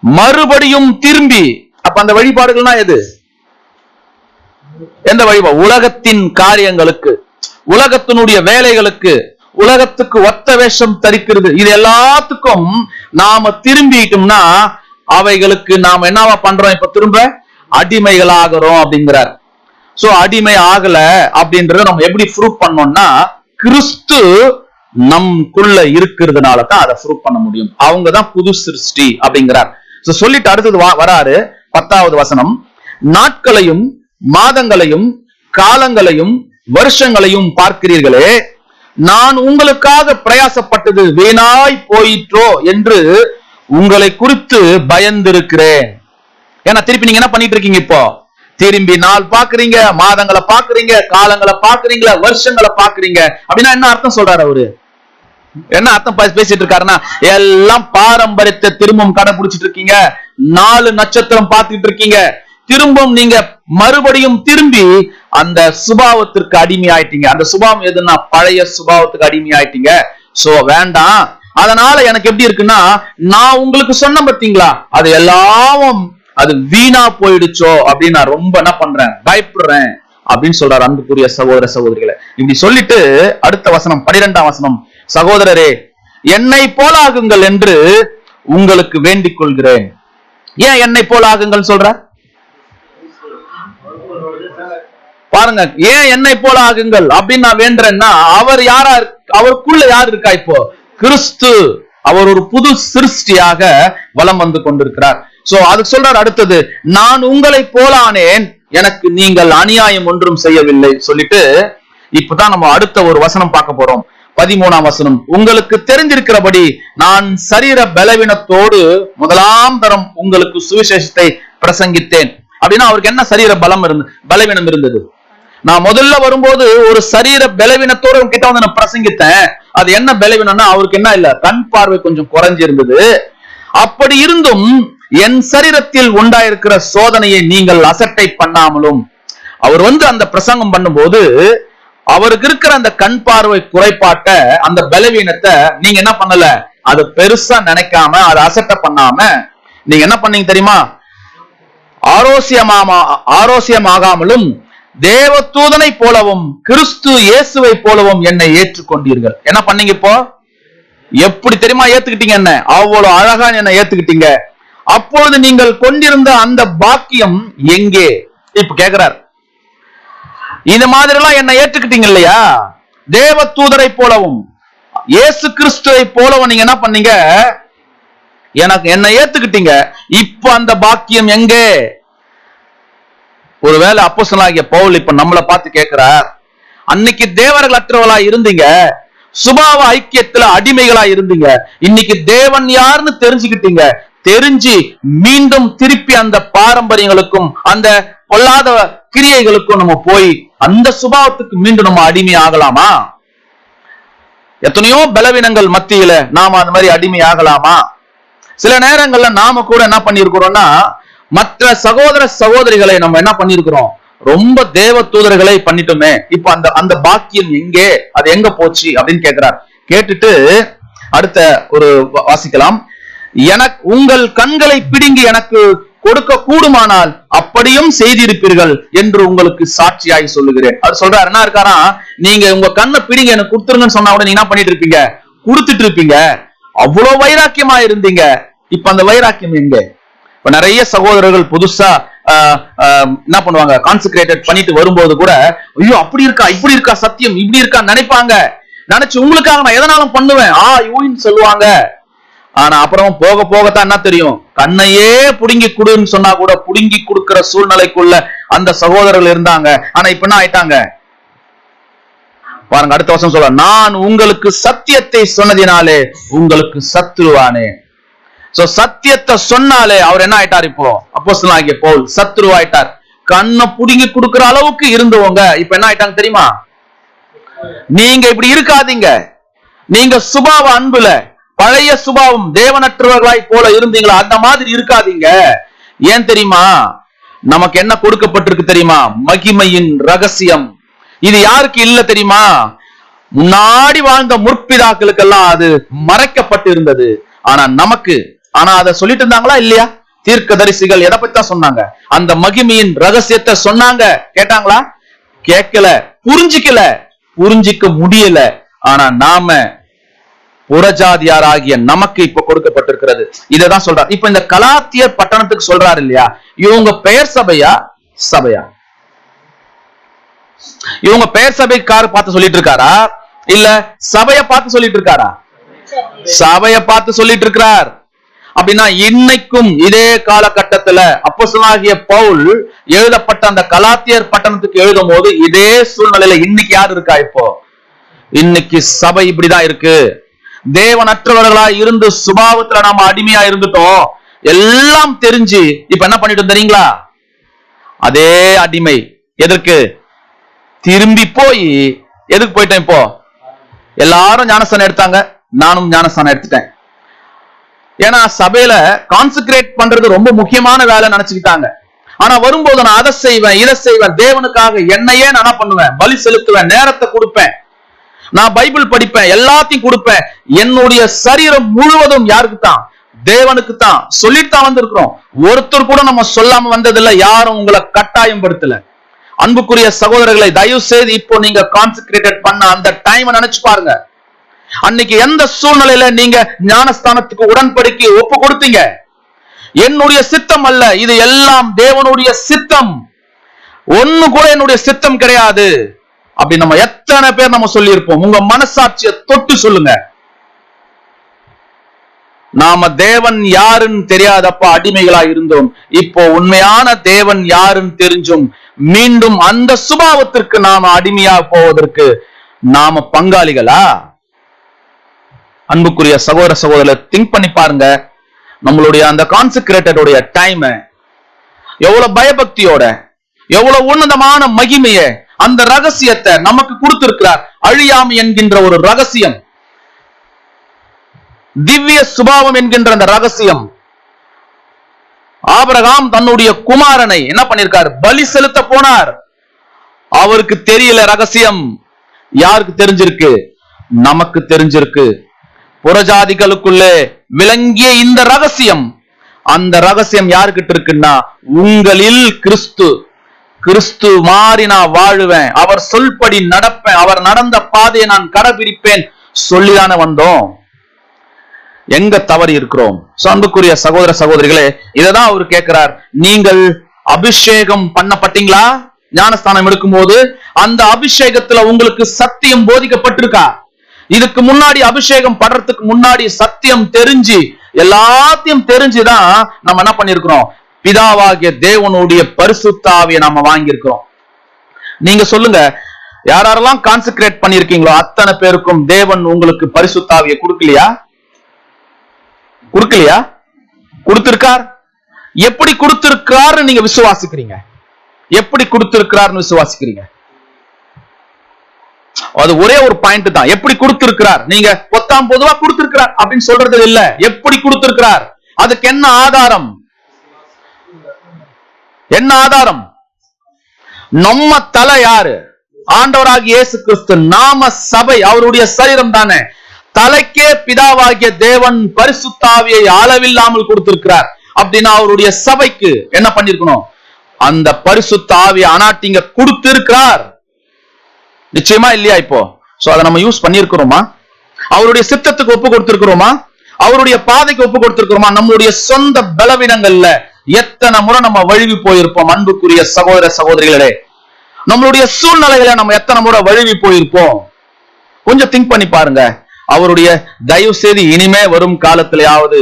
மறுபடியும் திரும்பி, அப்ப அந்த வழிபாடுகள்னா எது? எந்த வழிபாடு? உலகத்தின் காரியங்களுக்கு, உலகத்தினுடைய வேலைகளுக்கு, உலகத்துக்கு ஒத்த வேஷம் தரிக்கிறது, இது எல்லாத்துக்கும் நாம திரும்பிட்டோம்னா அவைகளுக்கு நாம் என்னவா பண்றோம்? இப்ப திரும்ப அடிமைகளாகிறோம் அப்படிங்கிறார். சோ அடிமை ஆகல அப்படின்றத நம்ம எப்படி ப்ரூவ் பண்ணோம்னா, கிறிஸ்து நமக்குள்ள இருக்கிறதுனால தான் அதை ப்ரூவ் பண்ண முடியும். அவங்கதான் புது சிருஷ்டி அப்படிங்கிறார். சொல்லிட்டு அடுத்தது வராரு 10வது வசனம். நாட்களையும் மாதங்களையும் காலங்களையும் வருஷங்களையும் பார்க்கிறீர்களே, நான் உங்களுக்காக பிரயாசப்பட்டது வீணாய் போயிற்றோ என்று உங்களை குறித்து பயந்திருக்கிறேன். ஏன்னா திருப்பி நீங்க என்ன பண்ணிட்டு இருக்கீங்க? இப்போ திரும்பி நாள் பாக்குறீங்க, மாதங்களை பாக்குறீங்க, காலங்களை பாக்குறீங்க, வருஷங்களை பாக்குறீங்க. அப்படின்னா என்ன அர்த்தம் சொல்றாரு அவரு? என்ன அர்த்தம் பேசிட்டு இருக்காருன்னா, எல்லாம் பாரம்பரியத்தை திரும்பவும் கடைபிடிச்சிட்டு இருக்கீங்க, 4 நட்சத்திரம் பார்த்துட்டு இருக்கீங்க, திரும்பவும் நீங்க மறுபடியும் திரும்பி அந்த சுபாவத்திற்கு அடிமை ஆயிட்டீங்க. அந்த சுபாவம் எதுன்னா பழைய சுபாவத்துக்கு அடிமை ஆயிட்டீங்க. சோ வேண்டாம். அதனால எனக்கு எப்படி இருக்குன்னா, நான் உங்களுக்கு சொன்ன பாத்தீங்களா, அது எல்லாம் அது வீணா போயிடுச்சோ அப்படின்னு நான் ரொம்ப என்ன பண்றேன், பயப்படுறேன் அப்படின்னு சொல்றாரு. அன்புக்குரிய சகோதர சகோதரிகளை, இப்படி சொல்லிட்டு அடுத்த வசனம் 12ஆம் வசனம், சகோதரரே என்னை போல ஆகுங்கள் என்று உங்களுக்கு வேண்டிக் கொள்கிறேன். ஏன் என்னை போல ஆகுங்கள் சொல்ற பாருங்க. ஏன் என்னை போல ஆகுங்கள் அப்படின்னு நான் வேண்டேன்னா, அவர் யாரா, அவருக்குள்ள யார் இருக்கா? இப்போ கிறிஸ்து, அவர் ஒரு புது சிருஷ்டியாக வலம் வந்து கொண்டிருக்கிறார். சோ அதுக்கு சொல்றார் அடுத்தது, நான் உங்களை போல ஆனேன், எனக்கு நீங்கள் அநியாயம் ஒன்றும் செய்யவில்லை சொல்லிட்டு இப்பதான் நம்ம அடுத்த ஒரு வசனம் பார்க்க போறோம். 13ஆம் வசனம், உங்களுக்கு தெரிஞ்சிருக்கிறபடி நான் சரீர பலவீனத்தோடு முதலாம் தரம் உங்களுக்கு சுவிசேஷத்தை பிரசங்கித்தேன். அப்படின்னா அவருக்கு என்ன சரீர பலவீனம் இருந்தது? நான் முதல்ல வரும்போது ஒரு சரீர பலவீனத்தோடு கிட்ட வந்து நான் பிரசங்கித்தேன். அது என்ன பலவீனம்னா, அவருக்கு என்ன இல்ல, கண் பார்வை கொஞ்சம் குறைஞ்சி இருந்தது. அப்படி இருந்தும் என் சரீரத்தில் உண்டாயிருக்கிற சோதனையை நீங்கள் அசட்டை பண்ணாமலும், அவர் வந்து அந்த பிரசங்கம் பண்ணும்போது அவருக்கு இருக்கிற அந்த கண் பார்வை குறைபாட்ட, அந்த பலவீனத்தை நீங்க என்ன பண்ணல, அது பெருசா நினைக்காம, அதை அசட்டை பண்ணாம நீங்க என்ன பண்ணீங்க தெரியுமா? ஆரோசியமாகாமலும் தேவதூதனை போலவும் கிறிஸ்து இயேசுவை போலவும் என்னை ஏற்றுக்கொண்டீர்கள். என்ன பண்ணீங்க? இப்போ எப்படி தெரியுமா ஏத்துக்கிட்டீங்க? என்ன அவ்வளவு அழகா என்னை ஏத்துக்கிட்டீங்க. அப்பொழுது நீங்கள் கொண்டிருந்த அந்த பாக்கியம் எங்கே? இப்ப கேக்குறார், இந்த மாதிரி எல்லாம் என்னை ஏற்றுக்கிட்டீங்க இல்லையா? தேவ தூதரை போலவும் இயேசு கிறிஸ்துவை போலவும் நீங்க என்ன பண்ணீங்க? எனக்கு என்னை ஏத்துக்கிட்டீங்க. இப்ப அந்த பாக்கியம் எங்கே? ஒருவேளை அப்போஸ்தலனாகிய பவுல் இப்ப நம்மளை பார்த்து கேட்கிறார், அன்னைக்கு தேவர்கள் அற்றவர்களா இருந்தீங்க, சுபாவ ஐக்கியத்துல அடிமைகளா இருந்தீங்க, இன்னைக்கு தேவன் யாருன்னு தெரிஞ்சுக்கிட்டீங்க, தெரிஞ்சு மீண்டும் திருப்பி அந்த பாரம்பரியங்களுக்கும் அந்த பொல்லாத கிரியைகளுக்கும் நம்ம போய் அந்த சுபாவத்துக்கு மீண்டும் நம்ம அடிமை ஆகலாமா? எத்தனையோ பலவீனங்கள் மத்தியில நாம அந்த மாதிரி அடிமை ஆகலாமா? சில நேரங்கள்ல நாம கூட என்ன பண்ணிருக்கிறோம்னா, மற்ற சகோதர சகோதரிகளை நம்ம என்ன பண்ணிருக்கிறோம், ரொம்ப தேவ தூதர்களை பண்ணிட்டோமே, இப்ப அந்த அந்த பாக்கியம் எங்கே, அது எங்க போச்சு அப்படின்னு கேட்கிறார். கேட்டுட்டு அடுத்த ஒரு வாசிக்கலாம். எனக்கு உங்கள் கண்களை பிடுங்கி எனக்கு கொடுக்க கூடுமானால் அப்படியும் செய்திருப்பீர்கள் என்று உங்களுக்கு சாட்சியாய் சொல்லுகிறேன். அவர் சொல்றாரு, என்ன இருக்காரா, நீங்க உங்க கண்ணை பிடிங்க எனக்கு கொடுத்துருங்கன்னு சொன்னா கூட நீங்க என்ன பண்ணிட்டு இருப்பீங்க, கொடுத்துட்டு இருப்பீங்க. அவ்வளவு வைராக்கியமா இருந்தீங்க. இப்ப அந்த வைராக்கியம் எங்க? இப்ப நிறைய சகோதரர்கள் புதுசா என்ன பண்ணுவாங்க, கான்சென்ட்ரேட்டட் பண்ணிட்டு வரும்போது கூட, ஐயோ அப்படி இருக்கா, இப்படி இருக்கா, சத்தியம் இப்படி இருக்கா நினைப்பாங்க. நினைச்சு உங்களுக்காக நான் எதனாலும் பண்ணுவேன் யூன்னு சொல்லுவாங்க. ஆனா அப்புறம் போக போகத்தான் என்ன தெரியும், கண்ணையே புடுங்கி கொடுன்னு சொன்னா கூட புடுங்கி கொடுக்கிற சூழ்நிலைக்குள்ள அந்த சகோதரர்கள் இருந்தாங்க. ஆனா இப்ப என்ன ஆயிட்டாங்க பாருங்க. அடுத்த வருஷம் சொல்ல, நான் உங்களுக்கு சத்தியத்தை சொன்னதினாலே உங்களுக்கு சத்துருவானே. சோ சத்தியத்தை சொன்னாலே அவர் என்ன ஆயிட்டார், இப்போ அப்போஸ்தலனாகிய பவுல் சத்துருவாயிட்டார். கண்ணை புடுங்கி கொடுக்கிற அளவுக்கு இருந்தவங்க இப்ப என்ன ஆயிட்டாங்க தெரியுமா? நீங்க இப்படி இருக்காதீங்க. நீங்க சுபாவ அன்புல பழைய சுபாவம் தேவனற்றவர்களாய் போல இருந்தீங்களா, அந்த மாதிரி இருக்காதீங்க. ஏன் தெரியுமா? நமக்கு என்ன கொடுக்கப்பட்டிருக்கு தெரியுமா? மகிமையின் ரகசியம். இது யாருக்கு இல்ல தெரியுமா? முன்னாடி வாழ்ந்த முற்பிதாக்களுக்கெல்லாம் அது மறைக்கப்பட்டு இருந்தது. ஆனா நமக்கு, ஆனா அதை சொல்லிட்டு இருந்தாங்களா இல்லையா? தீர்க்கதரிசிகள் எதை பத்தி தான் சொன்னாங்க? அந்த மகிமையின் ரகசியத்தை சொன்னாங்க. கேட்டாங்களா? கேட்கல. புரிஞ்சிக்கல, புரிஞ்சிக்க முடியல. ஆனா நாம புறஜாதியாராகிய நமக்கு இப்ப கொடுக்கப்பட்டிருக்கிறது. இததான் சொல்றார். இப்ப இந்த கலாத்தியர் பட்டணத்துக்கு சொல்றாரு இல்லையா, இவங்க பெயர் சபையா சபையா? இவங்க பெயர் சபைக்கார பார்த்து சொல்லிட்டு இருக்காரா, இல்ல சபையை பார்த்து சொல்லிட்டு இருக்காரா? சபையை பார்த்து சொல்லிட்டு இருக்கிறார். அப்படின்னா இன்னைக்கும் இதே காலகட்டத்துல அப்போஸ்தலனாகிய பவுல் எழுதப்பட்ட அந்த கலாத்தியர் பட்டணத்துக்கு எழுதும் போது இதே சூழ்நிலையில இன்னைக்கு யாரு இருக்கா? இப்போ இன்னைக்கு சபை இப்படிதான் இருக்கு. தேவனற்றவர்களா இருந்து சுபாவத்துல நாம அடிமையா இருந்துட்டோம். எல்லாம் தெரிஞ்சு இப்ப என்ன பண்ணிட்டு தெரியுங்களா? அதே அடிமை. எதற்கு? திரும்பி போய் எதுக்கு போயிட்டேன்? இப்போ எல்லாரும் ஞானஸ்தானம் எடுத்தாங்க, நானும் ஞானஸ்தானம் எடுத்துட்டேன். ஏன்னா சபையில கான்சென்ட்ரேட் பண்றது ரொம்ப முக்கியமான வேலை நினைச்சுக்கிட்டாங்க. ஆனா வரும்போது நான் அதை செய்வேன், இதை செய்வேன், தேவனுக்காக என்னையே நான் என்ன பண்ணுவேன், பலி செலுத்துவேன், நேரத்தை கொடுப்பேன், நான் பைபிள் படிப்பேன், எல்லாத்தையும் கொடுப்பேன். என்னுடைய சரீரம் முழுவதும் யாருக்கு தான்? தேவனுக்கு தான். சொல்லிட்டு தான் வந்திருக்கிறோம். ஒருத்தர் கூட நம்ம சொல்லாம வந்ததில்லை. யாரும் உங்களை கட்டாயம் படுத்தல. அன்புக்குரிய சகோதரர்களை, தயவு செய்து இப்போ நீங்க கான்சென்ட்ரேட்டட் பண்ண அந்த டைம் நினைச்சு பாருங்க. அன்னைக்கு எந்த சூழ்நிலையில நீங்க ஞானஸ்தானத்துக்கு உடன்படிக்கை ஒப்பு கொடுத்தீங்க? என்னுடைய சித்தம் அல்ல, இது எல்லாம் தேவனுடைய சித்தம். ஒண்ணு கூட என்னுடைய சித்தம் கிடையாது அப்படி நம்ம எத்தனை பேர் நம்ம சொல்லி இருப்போம்? உங்க மனசாட்சியை தொட்டு சொல்லுங்க. நாம தேவன் யாருன்னு தெரியாதப்ப அடிமைகளா இருந்தோம். இப்போ உண்மையான தேவன் யாருன்னு தெரிஞ்சும் மீண்டும் அந்த சுபாவத்திற்கு நாம அடிமையா போவதற்கு நாம பங்காளிகளா? அன்புக்குரிய சகோதர சகோதரர், திங்க் பண்ணி பாருங்க. நம்மளுடைய அந்த கான்சென்ட்ரேட்டடுடைய டைம் எவ்வளவு பயபக்தியோட, எவ்வளவு உன்னதமான மகிமைய, அந்த ரகசியத்தை நமக்கு கொடுத்திருக்கிறார். அழியாமை என்கின்ற ஒரு ரகசியம், திவ்ய சுபாவம் என்கின்ற அந்த ரகசியம். ஆபிரகாம் தன்னுடைய குமாரனை என்ன பண்ணிருக்கார்? பலி செலுத்த போனார். அவருக்கு தெரியல ரகசியம். யாருக்கு தெரிஞ்சிருக்கு? நமக்கு தெரிஞ்சிருக்கு. புறஜாதிகளுக்குள்ளே விளங்கிய இந்த ரகசியம், அந்த ரகசியம் யாருக்கிட்ட இருக்குன்னா உங்களில் கிறிஸ்து. கிறிஸ்து மாறி நான் வாழுவேன், அவர் சொல்படி நடப்பேன், அவர் நடந்த பாதையை நான் கடைபிடிப்பேன் சொல்லிதானே வந்தோம். எங்க தவறி இருக்கிறோம்? அன்புக்குரிய சகோதர சகோதரிகளே, இததான் அவர் கேட்கிறார். நீங்கள் அபிஷேகம் பண்ணப்பட்டீங்களா? ஞானஸ்தானம் எடுக்கும் போது அந்த அபிஷேகத்துல உங்களுக்கு சத்தியம் போதிக்கப்பட்டிருக்கா? இதுக்கு முன்னாடி அபிஷேகம் படுறதுக்கு முன்னாடி சத்தியம் தெரிஞ்சு எல்லாத்தையும் தெரிஞ்சுதான் நம்ம என்ன பண்ணிருக்கிறோம்? பிதாவாகிய தேவனுடைய பரிசுத்த ஆவியை நாம வாங்கியிருக்கிறோம். நீங்க சொல்லுங்க, யாரெல்லாம் கான்சென்ட்ரேட் பண்ணிருக்கீங்களோ அத்தனை பேருக்கும் தேவன் உங்களுக்கு பரிசுத்த ஆவியை கொடுக்கலையா? கொடுக்கலையா? கொடுத்திருக்கார். எப்படி கொடுத்திருக்காருன்னு நீங்க விசுவாசிக்கிறீங்க? எப்படி கொடுத்திருக்கிறார்னு விசுவாசிக்கிறீங்க? அது ஒரே ஒரு பாயிண்ட் தான். எப்படி கொடுத்திருக்கிறார்? நீங்க பொத்தாம் பொதுவா கொடுத்திருக்கிறார் அப்படின்னு சொல்றது இல்ல. எப்படி கொடுத்திருக்கிறார்? அதுக்கு என்ன ஆதாரம்? என்ன ஆதாரம்? நம்ம தலை யாரு? ஆண்டவராகிய இயேசு கிறிஸ்து. நாம சபை, அவருடைய சரீரம் தானே. தலைக்கே பிதாவாகிய தேவன் பரிசுத்த ஆவியை அளவில்லாமல் கொடுத்திருக்கிறார். அப்படின்னா அவருடைய சபைக்கு என்ன பண்ணிருக்கணும்? அந்த பரிசுத்த ஆவியை அனாட்டிங்க கொடுத்திருக்கிறார். நிச்சயமா இல்லையா? இப்போ அதை நம்ம யூஸ் பண்ணிருக்கிறோமா? அவருடைய சித்தத்துக்கு ஒப்பு கொடுத்திருக்கிறோமா? அவருடைய பாதைக்கு ஒப்பு கொடுத்திருக்கிறோமா? நம்மளுடைய சொந்த பலவீனங்கள்ல எத்தனை முறை நம்ம வழுவி போயிருப்போம் அன்புக்குரிய சகோதர சகோதரிகளே. நம்மளுடைய சூழ்நிலைகளை நம்ம எத்தனை முறை வழுவி போயிருப்போம். கொஞ்சம் திங்க் பண்ணி பாருங்க. அவருடைய தயவு செய்து இனிமே வரும் காலத்திலேயாவது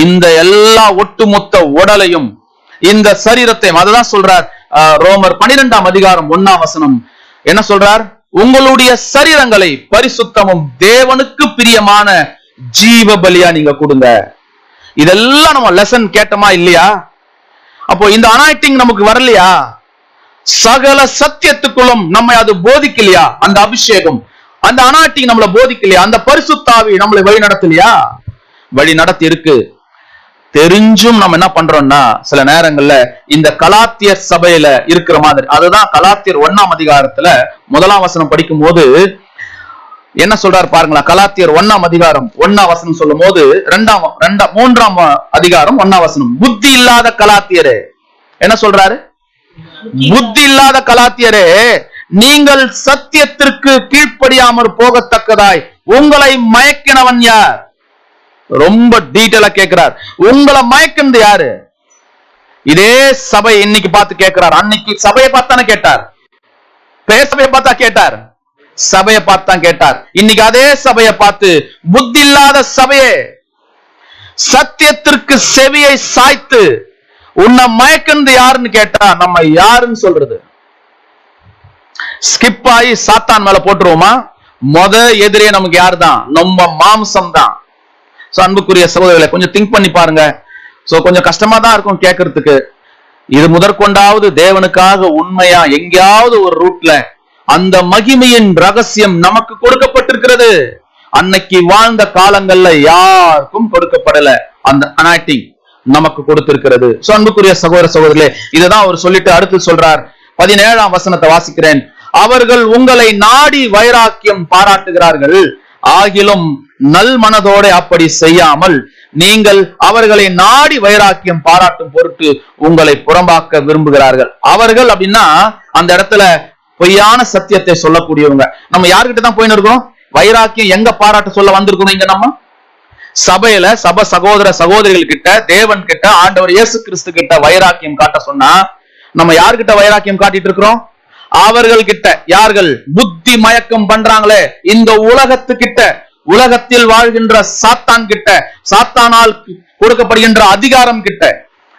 இந்த எல்லா ஒட்டுமொத்த உடலையும் இந்த சரீரத்தையும், அதுதான் சொல்றார் ரோமர் 12ஆம் அதிகாரம் 1ஆம் வசனம். என்ன சொல்றார்? உங்களுடைய சரீரங்களை பரிசுத்தமும் தேவனுக்கு பிரியமான ஜீவ பலியா நீங்க கொடுங்க. இதெல்லாம் நம்ம லெசன் கேட்டோமா இல்லையா? அப்போ இந்த அனாயிட்டிங் நமக்கு வரலையா? சகல சத்தியத்துக்குள்ளும் நம்ம அது போதிக்கலையா? அந்த அபிஷேகம், அந்த அனாயிட்டிங் நம்மளை போதிக்கலையா? அந்த பரிசுத்த ஆவி நம்மளை வழி நடத்தலையா? வழி நடத்தி இருக்கு. தெரிஞ்சும் நம்ம என்ன பண்றோம்னா சில நேரங்கள்ல இந்த கலாத்தியர் சபையில இருக்கிற மாதிரி, அதுதான் கலாத்தியர் 1ஆம் அதிகாரத்துல 1ஆம் வசனம் படிக்கும் போது என்ன சொல்றாரு பாருங்களா? கலாத்தியர் 1ஆம் அதிகாரம் 1ஆம் வசனம் சொல்லும் போது 3ஆம் அதிகாரம் 1ஆம் வசனம், புத்தி இல்லாத கலாத்தியரே, என்ன சொல்றாரு? புத்தி இல்லாத கலாத்தியரே, நீங்கள் சத்தியத்திற்கு கீழ்ப்படியாமல் போகத்தக்கதாய் உங்களை மயக்கினவன் யார்? ரொம்ப டீட்டெயிலா கேட்கிறார். உங்களை மயக்கினது யாரு? இதே சபை இன்னைக்கு பார்த்து கேட்கிறார். அன்னைக்கு சபையை பார்த்தானே கேட்டார். சபையை பார்த்தா கேட்டார், சபையை பார்த்தான் கேட்டார். இன்னைக்கு அதே சபையை பார்த்து, புத்தி இல்லாத சபையே, சத்தியத்திற்கு செவியை சாய்த்து உன்னை மயக்கினது யாருன்னு கேட்டா நம்ம யாருன்னு சொல்றது? ஸ்கிப் ஆகி சாத்தான் மேல போட்டுருவோமா? எதிரே நமக்கு யாரு தான்? நம்ம மாம்சம் தான். அன்புக்குரிய சகோதரர்களை கொஞ்சம் திங்க் பண்ணி பாருங்க. கொஞ்சம் கஷ்டமா தான் இருக்கும் கேட்கறதுக்கு. இது முதற்கொண்டாவது தேவனுக்காக உண்மையா எங்கேயாவது ஒரு ரூட்ல அந்த மகிமையின் ரகசியம் நமக்கு கொடுக்கப்பட்டிருக்கிறது. அன்னைக்கு வாழ்ந்த காலங்கள்ல யாருக்கும் கொடுக்கப்படல. அந்த அனாயிட்டிங் நமக்கு கொடுத்திருக்கிறது. அன்புக்குரிய சகோதர சகோதரர்களே, இததான் அவர் சொல்லிட்டு அடுத்து சொல்றார். 17ஆம் வசனத்தை வாசிக்கிறேன். அவர்கள் உங்களை நாடி வைராக்கியம் பாராட்டுகிறார்கள், ஆகிலும் நல் மனதோட அப்படி செய்யாமல் நீங்கள் அவர்களை நாடி வைராக்கியம் பாராட்டும் பொருட்டு உங்களை புறம்பாக்க விரும்புகிறார்கள். அவர்கள் அப்படின்னா அந்த இடத்துல பொய்யான சத்தியத்தை சொல்லக்கூடியவங்க. நம்ம யாருக்கிட்ட தான் போயின்னு இருக்கோம்? வைராக்கியம் எங்க பாராட்ட சொல்ல வந்திருக்கோம்? இங்க நம்ம சபையில சகோதர சகோதரிகள் கிட்ட, தேவன் கிட்ட, ஆண்டவர் இயேசு கிறிஸ்து கிட்ட வைராக்கியம் காட்ட சொன்னா நம்ம யாருக்கிட்ட வைராக்கியம் காட்டிட்டு இருக்கிறோம்? அவர்கள் கிட்ட. யார்கள்? புத்தி மயக்கம் பண்றாங்களே இந்த உலகத்துக்கிட்ட, உலகத்தில் வாழ்கின்ற சாத்தான் கிட்ட, சாத்தானால் கொடுக்கப்படுகின்ற அதிகாரம் கிட்ட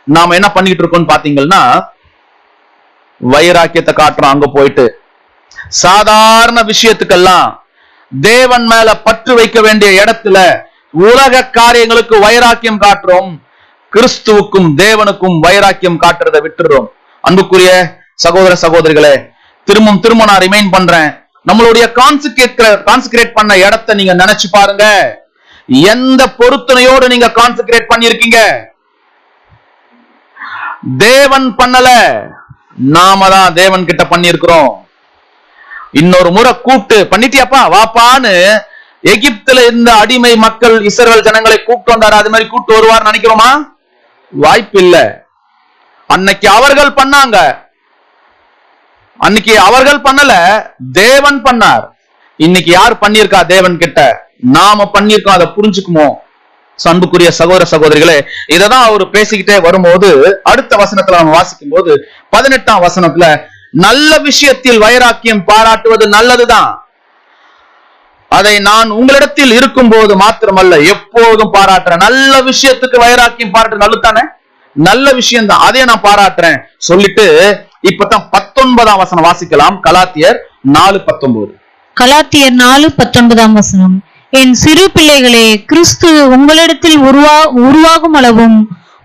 நாம என்ன பண்ணிட்டு இருக்கோம் பாத்தீங்கன்னா வைராக்கியத்தை காட்டுறோம். அங்க போயிட்டு சாதாரண விஷயத்துக்கெல்லாம் தேவன் மேல பற்று வைக்க வேண்டிய இடத்துல உலக காரியங்களுக்கு வைராக்கியம் காட்டுறோம். கிறிஸ்துவுக்கும் தேவனுக்கும் வைராக்கியம் காட்டுறதை விட்டுறோம். அன்புக்குரிய சகோதர சகோதரிகளே, திரும்ப நான் ரிமைண்ட் பண்றேன். நம்மளுடைய கான்சென்ட்ரேட் பண்ண இடத்தை நீங்க நினைச்சு பாருங்க. எந்த பொருத்தனையோடு நீங்க கான்சென்ட்ரேட் பண்ணிருக்கீங்க? தேவன் பண்ணல, நாம தான் தேவன் கிட்ட பண்ணிருக்கிறோம். இன்னொரு முறை கூப்பிட்டு, பண்ணிட்டியாப்பா வாப்பான்னு எகிப்துல இருந்த அடிமை மக்கள் இஸ்ரவேல் ஜனங்களை கூப்பிட்டு வந்தாரு. அது மாதிரி கூப்பிட்டு வருவார் நினைக்கிறோமா? வாய்ப்பு இல்ல. அன்னைக்கு அவர்கள் பண்ணாங்க, அன்னைக்கு அவர்கள் பண்ணல, தேவன் பண்ணார். இன்னைக்கு யார் பண்ணிருக்கா தேவன் கிட்ட? நாம பண்ணிருக்கோம். அதை புரிஞ்சுக்குமோ? அன்புக்குரிய சகோதர சகோதரிகளே, இததான் அவர் பேசிக்கிட்டே வரும்போது அடுத்த வசனத்துல நம்ம வாசிக்கும் போது 18ஆம் வசனத்துல, நல்ல விஷயத்தில் வைராக்கியம் பாராட்டுவது நல்லதுதான், அதை நான் உங்களிடத்தில் இருக்கும் போது மாத்திரமல்ல எப்போதும் பாராட்டுறேன். நல்ல விஷயத்துக்கு வைராக்கியம் பாராட்டு நல்லதுதானே? நல்ல விஷயம் தான், அதே நான் பாராட்டுறேன் சொல்லிட்டு இப்பதான் 19ஆம் வசனம் வாசிக்கலாம். கலாத்தியர் 4:19. கலாத்தியர் 4:19ஆம் வசனம். என் சிறு பிள்ளைகளே, கிறிஸ்து உங்களிடத்தில் உருவாகும் அளவும்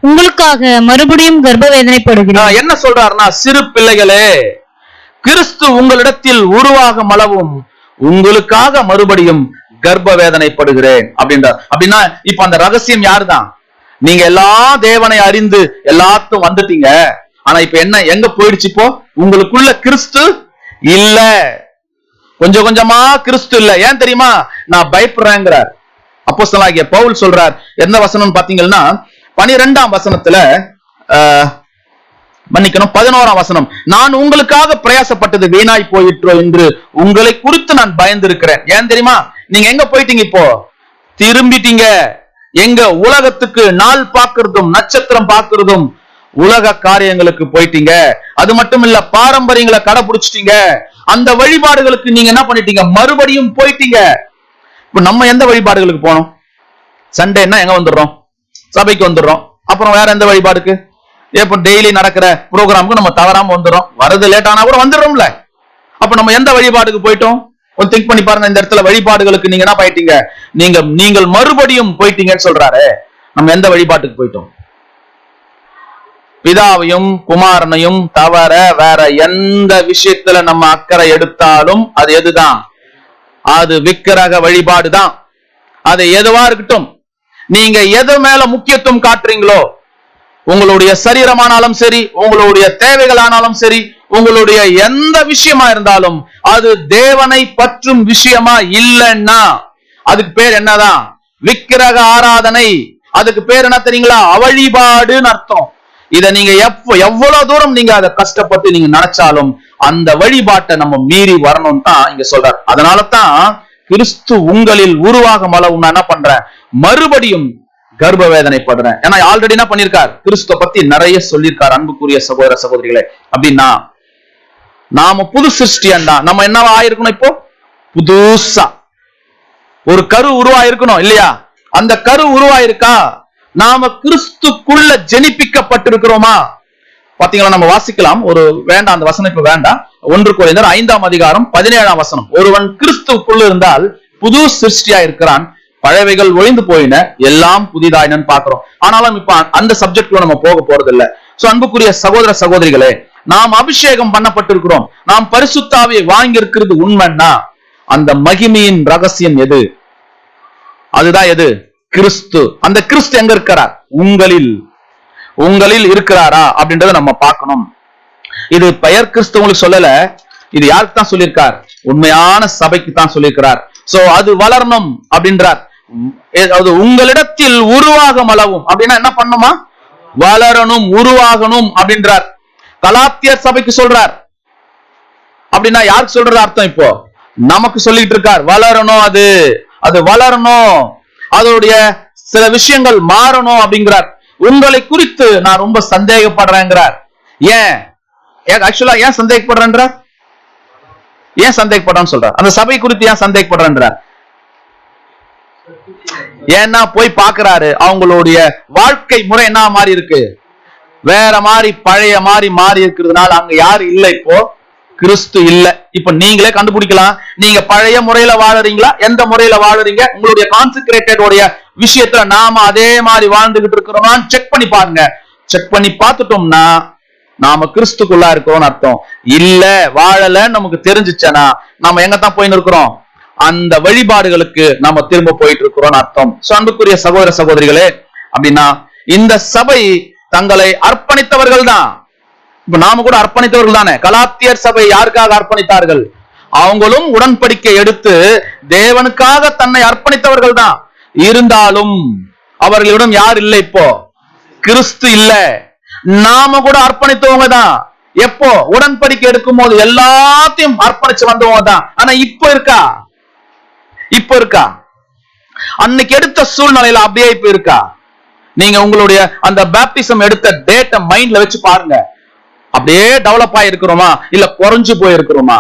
உங்களுக்காக மறுபடியும் கர்ப்ப வேதனைப்படுகிறார். என்ன சொல்றாருன்னா, சிறு பிள்ளைகளே, கிறிஸ்து உங்களிடத்தில் உருவாகும் அளவும் உங்களுக்காக மறுபடியும் கர்ப்ப வேதனைப்படுகிறேன் அப்படின்றார். அப்படின்னா இப்ப அந்த ரகசியம் யாருதான்? நீங்க எல்லா தேவனை அறிந்து எல்லாத்தும் வந்துட்டீங்க. ஆனா இப்ப என்ன எங்க போயிடுச்சு? இப்போ உங்களுக்குள்ள கிறிஸ்து இல்ல. கொஞ்சம் கொஞ்சமா கிறிஸ்து இல்ல. ஏன் தெரியுமா? நான் பயப்படுறேங்கிறார். அப்போஸ்தலனாகிய பவுல் சொல்றார். என்ன வசனம் பாத்தீங்கன்னா 12ஆம் வசனத்துல மன்னிக்கணும் 11ஆம் வசனம், நான் உங்களுக்காக பிரயாசப்பட்டது வீணாய் போயிற்றோ என்று உங்களை குறித்து நான் பயந்திருக்கிறேன். ஏன் தெரியுமா? நீங்க எங்க போயிட்டீங்க? இப்போ திரும்பிட்டீங்க. எங்க? உலகத்துக்கு. நாள் பார்க்கிறதும் நட்சத்திரம் பார்க்கிறதும் உலக காரியங்களுக்கு போயிட்டீங்க. அது மட்டும் இல்ல, பாரம்பரியங்களை கடைபிடிச்சிட்டீங்க. அந்த வழிபாடுகளுக்கு நீங்க என்ன பண்ணிட்டீங்க? மறுபடியும் போயிட்டீங்க. இப்ப நம்ம எந்த வழிபாடுகளுக்கு போனோம்? சண்டேன்னா எங்க வந்துடுறோம்? சபைக்கு வந்துடுறோம். அப்புறம் வேற எந்த வழிபாடுக்கு? இப்ப டெய்லி நடக்கிற ப்ரோக்ராமுக்கு நம்ம தவறாம வந்துடுறோம். வரது லேட் ஆனா கூட வந்துடுறோம்ல. அப்ப நம்ம எந்த வழிபாடுக்கு போயிட்டோம்? கொஞ்சம் திங்க் பண்ணி பாருங்க. இந்த இடத்துல வழிபாடுகளுக்கு நீங்க என்ன போயிட்டீங்க? நீங்கள் மறுபடியும் போயிட்டீங்கன்னு சொல்றாரு. நம்ம எந்த வழிபாட்டுக்கு போயிட்டோம்? பிதாவையும் குமாரனையும் தவிர வேற எந்த விஷயத்துல நம்ம அக்கறை எடுத்தாலும் அது எதுதான்? அது விக்கிரக வழிபாடுதான். அது எதுவா இருக்கட்டும், நீங்க எது மேல முக்கியத்துவம் காட்டுறீங்களோ, உங்களுடைய சரீரமானாலும் சரி, உங்களுடைய தேவைகளானாலும் சரி, உங்களுடைய எந்த விஷயமா இருந்தாலும் அது தேவனை பற்றும் விஷயமா இல்லைன்னா அதுக்கு பேர் என்னதான்? விக்கிரக ஆராதனை. அதுக்கு பேர் என்ன தெரியுங்களா? வழிபாடுன்னு அர்த்தம். இத நீங்க எவ்வளவு தூரம் நீங்க அதை கஷ்டப்பட்டு நீங்க நினைச்சாலும் அந்த வழிபாட்டை நம்ம மீறி வரணும் தான் இங்க சொல்றார். அதனாலதான் கிறிஸ்து உங்களில் உருவாகும் அளவு நான் என்ன பண்றேன்? மறுபடியும் கர்ப்ப வேதனைப்படுறேன். ஏன்னா ஆல்ரெடி என்ன பண்ணிருக்கார்? கிறிஸ்துவ பத்தி நிறைய சொல்லியிருக்கார். அன்புக்குரிய சகோதர சகோதரிகளே, அப்படின்னா நாம புது சிருஷ்டியண்டா. நம்ம என்னவா ஆயிருக்கணும்? இப்போ புதுசா ஒரு கரு உருவாயிருக்கணும் இல்லையா? அந்த கரு உருவாயிருக்கா? நாம கிறிஸ்துக்குள்ள ஜெனிப்பிக்கப்பட்டிருக்கிறோமா? பாத்தீங்களா? நம்ம வாசிக்கலாம். ஒரு வேண்டாம், அந்த வசனம் இப்ப வேண்டாம். 1 கொரிந்தியர் 5ஆம் அதிகாரம் 17ஆம் வசனம். ஒருவன் கிறிஸ்துக்குள்ள இருந்தால் புது சிருஷ்டியா இருக்கிறான், பழையவைகள் ஒழிந்து போயின, எல்லாம் புதிதாயினு பாக்குறோம். ஆனாலும் இப்ப அந்த சப்ஜெக்ட்ல நம்ம போக போறது இல்ல. சோ அன்புக்குரிய சகோதர சகோதரிகளே, நாம் அபிஷேகம் பண்ணப்பட்டிருக்கிறோம், நாம் பரிசுத்த ஆவியை வாங்கி இருக்கிறது உண்மைன்னா அந்த மகிமையின் ரகசியம் எது? அதுதான் எது? கிறிஸ்து. அந்த கிறிஸ்து எங்க இருக்கிறார்? உங்களில் இருக்கிறாரா அப்படின்றத நம்ம பார்க்கணும். இது பெயர் கிறிஸ்து உங்களுக்கு சொல்லல, இது யாருக்கு தான் சொல்லியிருக்கார்? உண்மையான சபைக்கு தான் சொல்லியிருக்கிறார். சோ அது வளரணும் அப்படின்றார். உங்களிடத்தில் உருவாகும் அளவும் அப்படின்னா என்ன பண்ணுமா? வளரணும், உருவாகணும் அப்படின்றார். கலாத்தியர் சபைக்கு சொல்றார். அப்படின்னா யாருக்கு சொல்றது அர்த்தம்? இப்போ நமக்கு சொல்லிட்டு இருக்கார். வளரணும், அது வளரணும், அதோடைய சில விஷயங்கள் மாறணும் அப்படிங்கிறார். உங்களை குறித்து நான் ரொம்ப சந்தேகப்படுறேங்கிறார். ஏன் ஆக்சுவலா ஏன் சந்தேகப்படுறேன்றார்? ஏன் சந்தேகப்படுறான்னு சொல்றார்? அந்த சபை குறித்து ஏன் சந்தேகப்படுறேன்றார்? ஏன்னா போய் பாக்குறாரு, அவங்களுடைய வாழ்க்கை முறை என்ன மாறி இருக்கு? வேற மாதிரி, பழைய மாறி இருக்கிறதுனால அங்க யாரு இல்ல? இப்போ கிறிஸ்து இல்ல. இப்ப நீங்களே கண்டுபிடிக்கலாம். நீங்க பழைய முறையில வாழறீங்களா? எந்த முறையில வாழறீங்க? உங்களுடைய கான்செக்ரேட்டட் உடைய விஷயத்துல நாம அதே மாதிரி வாழ்ந்துகிட்டு இருக்கிறோமான்னு செக் பண்ணி பாருங்க. செக் பண்ணி பார்த்துட்டோம்னா நாம கிறிஸ்துக்குள்ளா இருக்கோம்னு அர்த்தம். இல்ல, வாழலன்னு நமக்கு தெரிஞ்சுச்சனா நாம எங்க தான் போயின்னு இருக்கிறோம்? அந்த வழிபாடுகளுக்கு நாம திரும்ப போயிட்டு இருக்கிறோம்னு அர்த்தம். அன்புக்குரிய சகோதர சகோதரிகளே, அப்படின்னா இந்த சபை தங்களை அர்ப்பணித்தவர்கள் தான். இப்ப நாம கூட அர்ப்பணித்தவர்கள் தானே. கலாத்தியர் சபை யாருக்காக அர்ப்பணித்தார்கள்? அவங்களும் உடன்படிக்கை எடுத்து தேவனுக்காக தன்னை அர்ப்பணித்தவர்கள் தான். இருந்தாலும் அவர்களிடம் யார் இல்லை? இப்போ கிறிஸ்து இல்ல. நாம கூட அர்ப்பணித்தவங்க தான். எப்போ? உடன்படிக்கை எடுக்கும் போது எல்லாத்தையும் அர்ப்பணிச்சு வந்தவங்க தான். ஆனா இப்ப இருக்கா? அன்னைக்கு எடுத்த சூழ்நிலையில அப்படியே இப்ப இருக்கா? நீங்க உங்களுடைய அந்த பேப்டிசம் எடுத்த டேட்டை மைண்ட்ல வச்சு பாருங்க. அப்படியே டெவலப் ஆயிருக்கிறோமா, இல்ல குறைஞ்சு போயிருக்கிறோமா?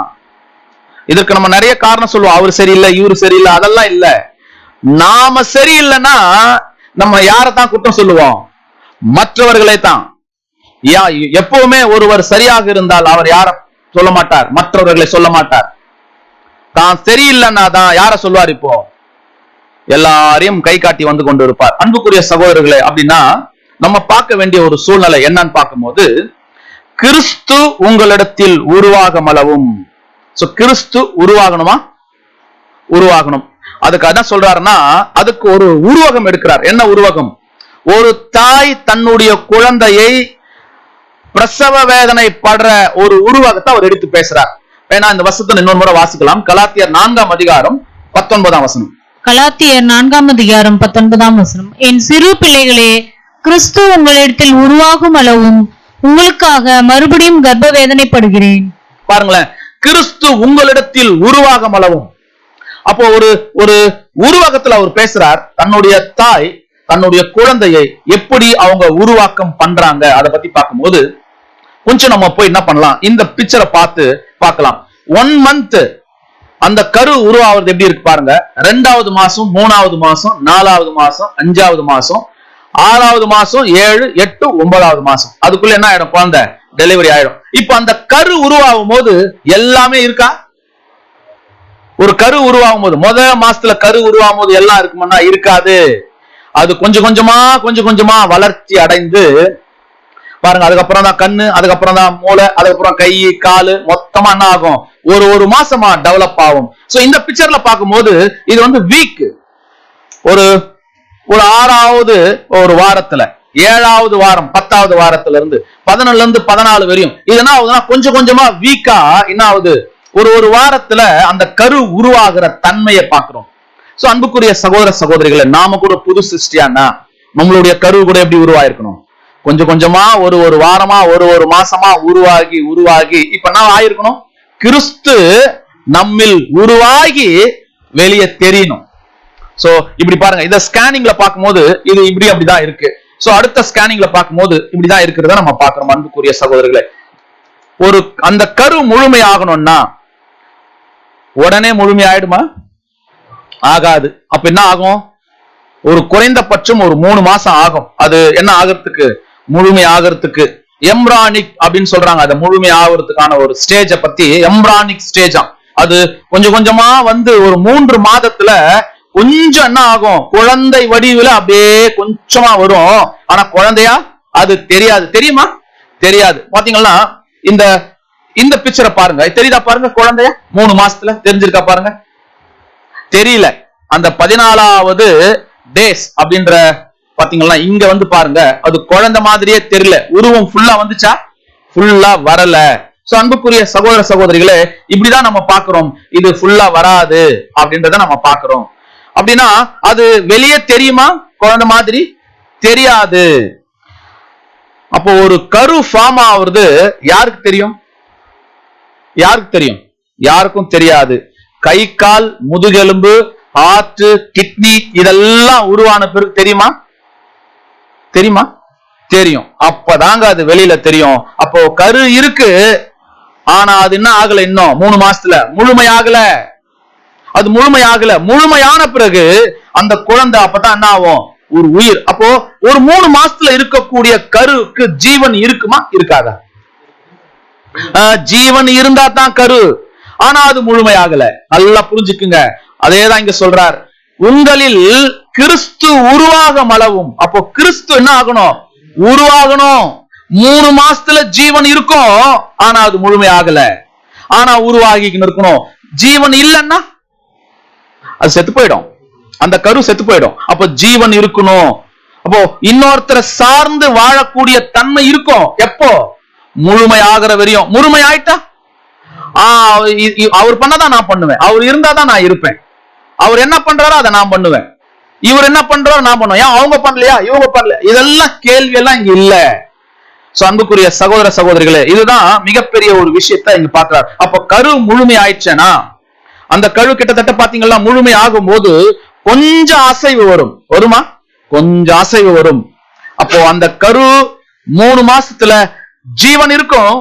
இதற்கு நம்ம நிறைய காரணம் சொல்லுவோம். அவர் சரியில்லை, இவரு சரியில்லை, அதெல்லாம் இல்ல. நாம சரியில்லைன்னா நம்ம யாரைத்தான் குற்றம் சொல்லுவோம்? மற்றவர்களே தான். எப்பவுமே ஒருவர் சரியாக இருந்தால் அவர் யார சொல்ல மாட்டார்? மற்றவர்களை சொல்ல மாட்டார். தான் சரியில்லைன்னா தான் யார சொல்வார்? இப்போ எல்லாரையும் கை காட்டி வந்து கொண்டு இருப்பார். அன்புக்குரிய சகோதரர்களே, அப்படின்னா நம்ம பார்க்க வேண்டிய ஒரு சூழ்நிலை என்னன்னு பார்க்கும்போது, கிறிஸ்து உங்களிடத்தில் உருவாகும் அளவும். கிறிஸ்து உருவாகணுமா? உருவாகணும். அதுக்கு என்ன சொல்றாருன்னா, அதுக்கு ஒரு உருவகம் எடுக்கிறார். என்ன உருவகம்? ஒரு தாய் தன்னுடைய குழந்தையை பிரசவ வேதனை படுற ஒரு உருவகத்தை அவர் எடுத்து பேசுறார். வேணா இந்த வசனத்தை இன்னொரு முறை வாசிக்கலாம். கலாத்தியர் 4:19. கலாத்தியர் 4:19. என் சிறு பிள்ளைகளே, கிறிஸ்து உங்களிடத்தில் உருவாகும் அளவும் உங்களுக்காக மறுபடியும் கர்ப்ப வேதனைப்படுகிறேன். பாருங்களேன், கிறிஸ்து உங்களிடத்தில் உருவாகும் அளவும். அப்போ ஒரு உருவகத்துல அவர் பேசுறார். தன்னுடைய தாய் தன்னுடைய குழந்தையை எப்படி அவங்க உருவாக்கம் பண்றாங்க அதை பத்தி பார்க்கும்போது கொஞ்சம் நம்ம போய் என்ன பண்ணலாம், இந்த பிக்சரை பார்த்து பார்க்கலாம். 1 month அந்த கரு உருவாவது எப்படி இருக்கு பாருங்க. 2வது மாசம், 3வது மாசம், 4வது மாசம், 5வது மாசம், 6வது மாசம், 7, 8, 9வது மாசம், அதுக்குள்ள என்ன ஆயிடும், குழந்தை டெலிவரி ஆயிடும். இப்ப அந்த கரு உருவாகும் போது எல்லாமே இருக்கா? ஒரு கரு உருவாகும் போது முதல் மாசத்துல கரு உருவாகும் போது எல்லாம் இருக்குமானா இருக்காது. அது கொஞ்சம் கொஞ்சமா வளர்ச்சி அடைந்து பாருங்க. அதுக்கப்புறம் தான் கண்ணு, அதுக்கப்புறம் தான் மூளை, அதுக்கப்புறம் கை காலு, மொத்தமா என்ன ஆகும், ஒரு மாசமா டெவலப் ஆகும். சோ இந்த பிக்சர்ல பார்க்கும்போது இது வீக். ஒரு 6வது ஒரு வாரத்துல, 7வது வாரம், 10வது வாரத்துல இருந்து 11ல இருந்து 14 வரையும் இது என்ன ஆகுதுன்னா கொஞ்சம் கொஞ்சமா வீக்கா என்ன ஆகுது, ஒரு வாரத்துல அந்த கரு உருவாகிற தன்மையை பார்க்கிறோம். சோ அன்புக்குரிய சகோதர சகோதரிகளை, நாம கூட புது சிருஷ்டியானா நம்மளுடைய கரு கூட எப்படி உருவாயிருக்கணும், கொஞ்சம் கொஞ்சமா ஒரு வாரமா ஒரு மாசமா உருவாகி இப்ப என்ன ஆயிருக்கணும், கிறிஸ்து நம்மில் உருவாகி வெளியே தெரியணும். சோ இப்படி பாருங்க, இத ஸ்கேனிங்ல பார்க்கும்போது இது அப்படிதான் இருக்கு. சோ அடுத்த ஸ்கேனிங்ல பார்க்கும்போது இப்படிதான் இருக்கிறத நம்ம பார்க்கிறோம். அன்புக்குரிய சகோதரர்களே, அந்த கரு முழுமையாகணும்னா உடனே முழுமையாயிடுமா? ஆகாது. அப்ப என்ன ஆகும், ஒரு குறைந்தபட்சம் ஒரு 3 மாசம் ஆகும். அது என்ன ஆகிறதுக்கு, முழுமை ஆகிறதுக்கு. எம்ப்ரானிக் அப்படின்னு சொல்றாங்க. அது முழுமை ஆகிறதுக்கான ஒரு ஸ்டேஜ பத்தி எம்ப்ரானிக் ஸ்டேஜா. அது கொஞ்சம் கொஞ்சமா ஒரு 3 மாதத்துல கொஞ்சம் என்ன ஆகும், குழந்தை வடிவில அப்படியே கொஞ்சமா வரும். ஆனா குழந்தையா அது தெரியாது. தெரியுமா? தெரியாது. பாத்தீங்கன்னா இந்த பிக்சரை பாருங்க, தெரியுதா பாருங்க, குழந்தையா 3 மாசத்துல தெரிஞ்சிருக்கா பாருங்க? தெரியல. அந்த 14வது டேஸ் அப்படின்ற பாத்தீங்களா, இங்க பாருங்க, அது குழந்தை மாதிரியே தெரியல. உருவம் ஃபுல்லா வந்துச்சா? ஃபுல்லா வரல. சோ அன்புக்குரிய சகோதர சகோதரிகளே, இப்படிதான் நம்ம பாக்குறோம். இது ஃபுல்லா வராது அப்படின்றத நம்ம பாக்குறோம். அப்படின்னா அது வெளியே தெரியுமா? குழந்தை மாதிரி தெரியாது. அப்போ ஒரு கரு ஃபார்ம் ஆகுறது யாருக்கு தெரியும்? யாருக்கு தெரியும்? யாருக்கும் தெரியாது. கை கால் முதுகெலும்பு ஹார்ட் கிட்னி இதெல்லாம் உருவான பிறகு தெரியுமா? தெரியுமா? தெரியும். அப்பதாங்க அது வெளியில தெரியும். அப்போ கரு இருக்கு, ஆனா அது என்ன ஆகல, இன்னும் 3 மாசத்துல முழுமையாகல. அது முழுமையாகல. முழுமையான பிறகு அந்த குழந்தை அப்பதான் என்ன ஆகும், ஒரு உயிர். அப்போ ஒரு 3 மாசத்துல இருக்கக்கூடிய கருக்கு ஜீவன் இருக்குமா? இருக்காதா? ஜீவன் இருந்தா தான் கரு, ஆனா அது முழுமையாகல. நல்லா புரிஞ்சுக்குங்க. அதேதான் இங்க சொல்றார், உங்களில் கிறிஸ்து உருவாகும் அளவும். அப்போ கிறிஸ்து என்ன ஆகணும், உருவாகணும். 3 மாசத்துல ஜீவன் இருக்கும், ஆனா அது முழுமையாகல. ஆனா உருவாகின்னு இருக்கணும். ஜீவன் இல்லைன்னா அது செத்து போயிடும், அந்த கரு செத்து போயிடும். அப்போ ஜீவன் இருக்கணும். அப்போ இன்னொருத்தரை சார்ந்து வாழக்கூடிய தன்மை இருக்கும். எப்போ? முழுமையாகிற வரையும். முழுமை ஆயிட்டா அவர் பண்ணாதான் நான் பண்ணுவேன், அவர் இருந்தாதான் நான் இருப்பேன், அவர் என்ன பண்றாரோ அதை நான் பண்ணுவேன், இவர் என்ன பண்றாரோ நான் பண்ணுவேன். ஏன் அவங்க பண்ணலையா, இவங்க பண்ணல, இதெல்லாம் கேள்வி எல்லாம் இங்க இல்ல. சோ அன்புக்குரிய சகோதர சகோதரிகளே, இதுதான் மிகப்பெரிய ஒரு விஷயத்த இங்க பாக்குறாரு. அப்ப கரு முழுமை ஆயிடுச்சேனா, அந்த கரு கிட்டத்தட்ட பாத்தீங்கன்னா முழுமை ஆகும் போது கொஞ்சம் அசைவு வரும். வருமா? கொஞ்சம் அசைவு வரும். அப்போ அந்த கரு 3 மாசத்துல ஜீவன் இருக்கும்,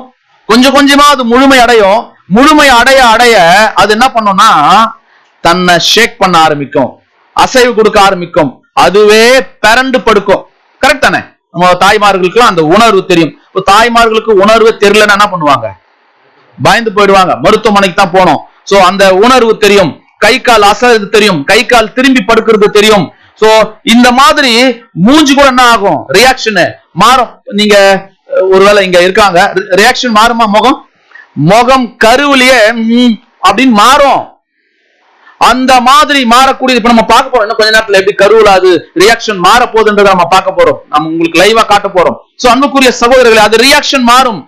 கொஞ்சம் கொஞ்சமா அது முழுமை அடையும். முழுமை அடைய அடைய அது என்ன பண்ணும்னா தன்னை ஷேக் பண்ண ஆரம்பிக்கும், அசைவு கொடுக்க ஆரம்பிக்கும், அதுவே பிறண்டு படுக்கும். கரெக்ட் தானே? நம்ம தாய்மார்களுக்கு அந்த உணர்வு தெரியும். தாய்மார்களுக்கு உணர்வு தெரியலன்னா என்ன பண்ணுவாங்க? பயந்து போயிடுவாங்க, மருத்துவமனைக்கு தான் போனோம். சோ அந்த உணர்வு தெரியும், கை கால் அசைறது தெரியும், கை கால் திரும்பி படுக்கிறது தெரியும். சோ இந்த மாதிரி மூஞ்சி கூட என்ன ஆகும், ரியாக்ஷன் மாறும். நீங்க ஒருவேளை இங்க இருக்காங்க, ரியாக்ஷன் மாறுமா? முகம் கருவிலேயே அப்படின்னு மாறும். அந்த மாதிரி மாறக்கூடிய, இப்ப நம்ம பார்க்க போறோம் இன்னும் கொஞ்ச நேரத்துல எப்படி கருவுல அது ரியாக்ஷன் மாற போகுதுன்றதை நம்ம பார்க்க போறோம். நம்ம உங்களுக்கு லைவா காட்ட போறோம். சோ அன்புக்குரிய சகோதரர்களே, அது ரியாக்ஷன் மாறும்.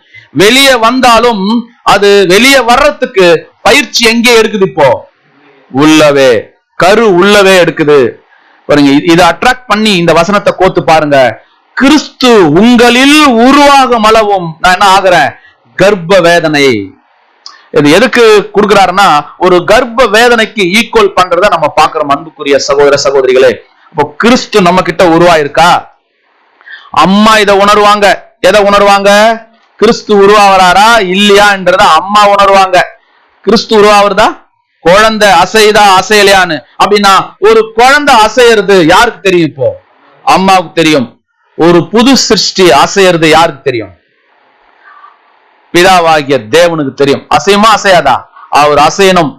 வெளியே வந்தாலும் அது வெளியே வர்றதுக்கு பயிற்சி எங்கே எடுக்குது? இப்போ உள்ளவே, கரு உள்ளவே எடுக்குது பாருங்க. இதை அட்ராக்ட் பண்ணி இந்த வசனத்தை கோத்து பாருங்க. கிறிஸ்து உங்களில் உருவாகும் அளவும் நான் என்ன ஆகிறேன்? கர்ப்ப வேதனை. இது எதுக்கு கொடுக்கிறாருன்னா, ஒரு கர்ப்ப வேதனைக்கு ஈக்குவல் பண்றத நம்ம பாக்குறோம். அன்புக்குரிய சகோதர சகோதரிகளே, இப்போ கிறிஸ்து நம்ம கிட்ட உருவாயிருக்கா? அம்மா இதை உணர்வாங்க. எதை உணர்வாங்க? கிறிஸ்து உருவாகிறாரா இல்லையான்றத அம்மா உணர்வாங்க. கிறிஸ்து உருவாகிறதா, குழந்தை அசைதா அசையலையான்னு. அப்படின்னா ஒரு குழந்தை அசையறது யாருக்கு தெரியும்? இப்போ அம்மாவுக்கு தெரியும். ஒரு புது சிருஷ்டி அசையறது யாருக்கு தெரியும்? பிதாவாகிய தேவனுக்கு தெரியும். அசையுமா அசையாதா? அவர் அசையணும்.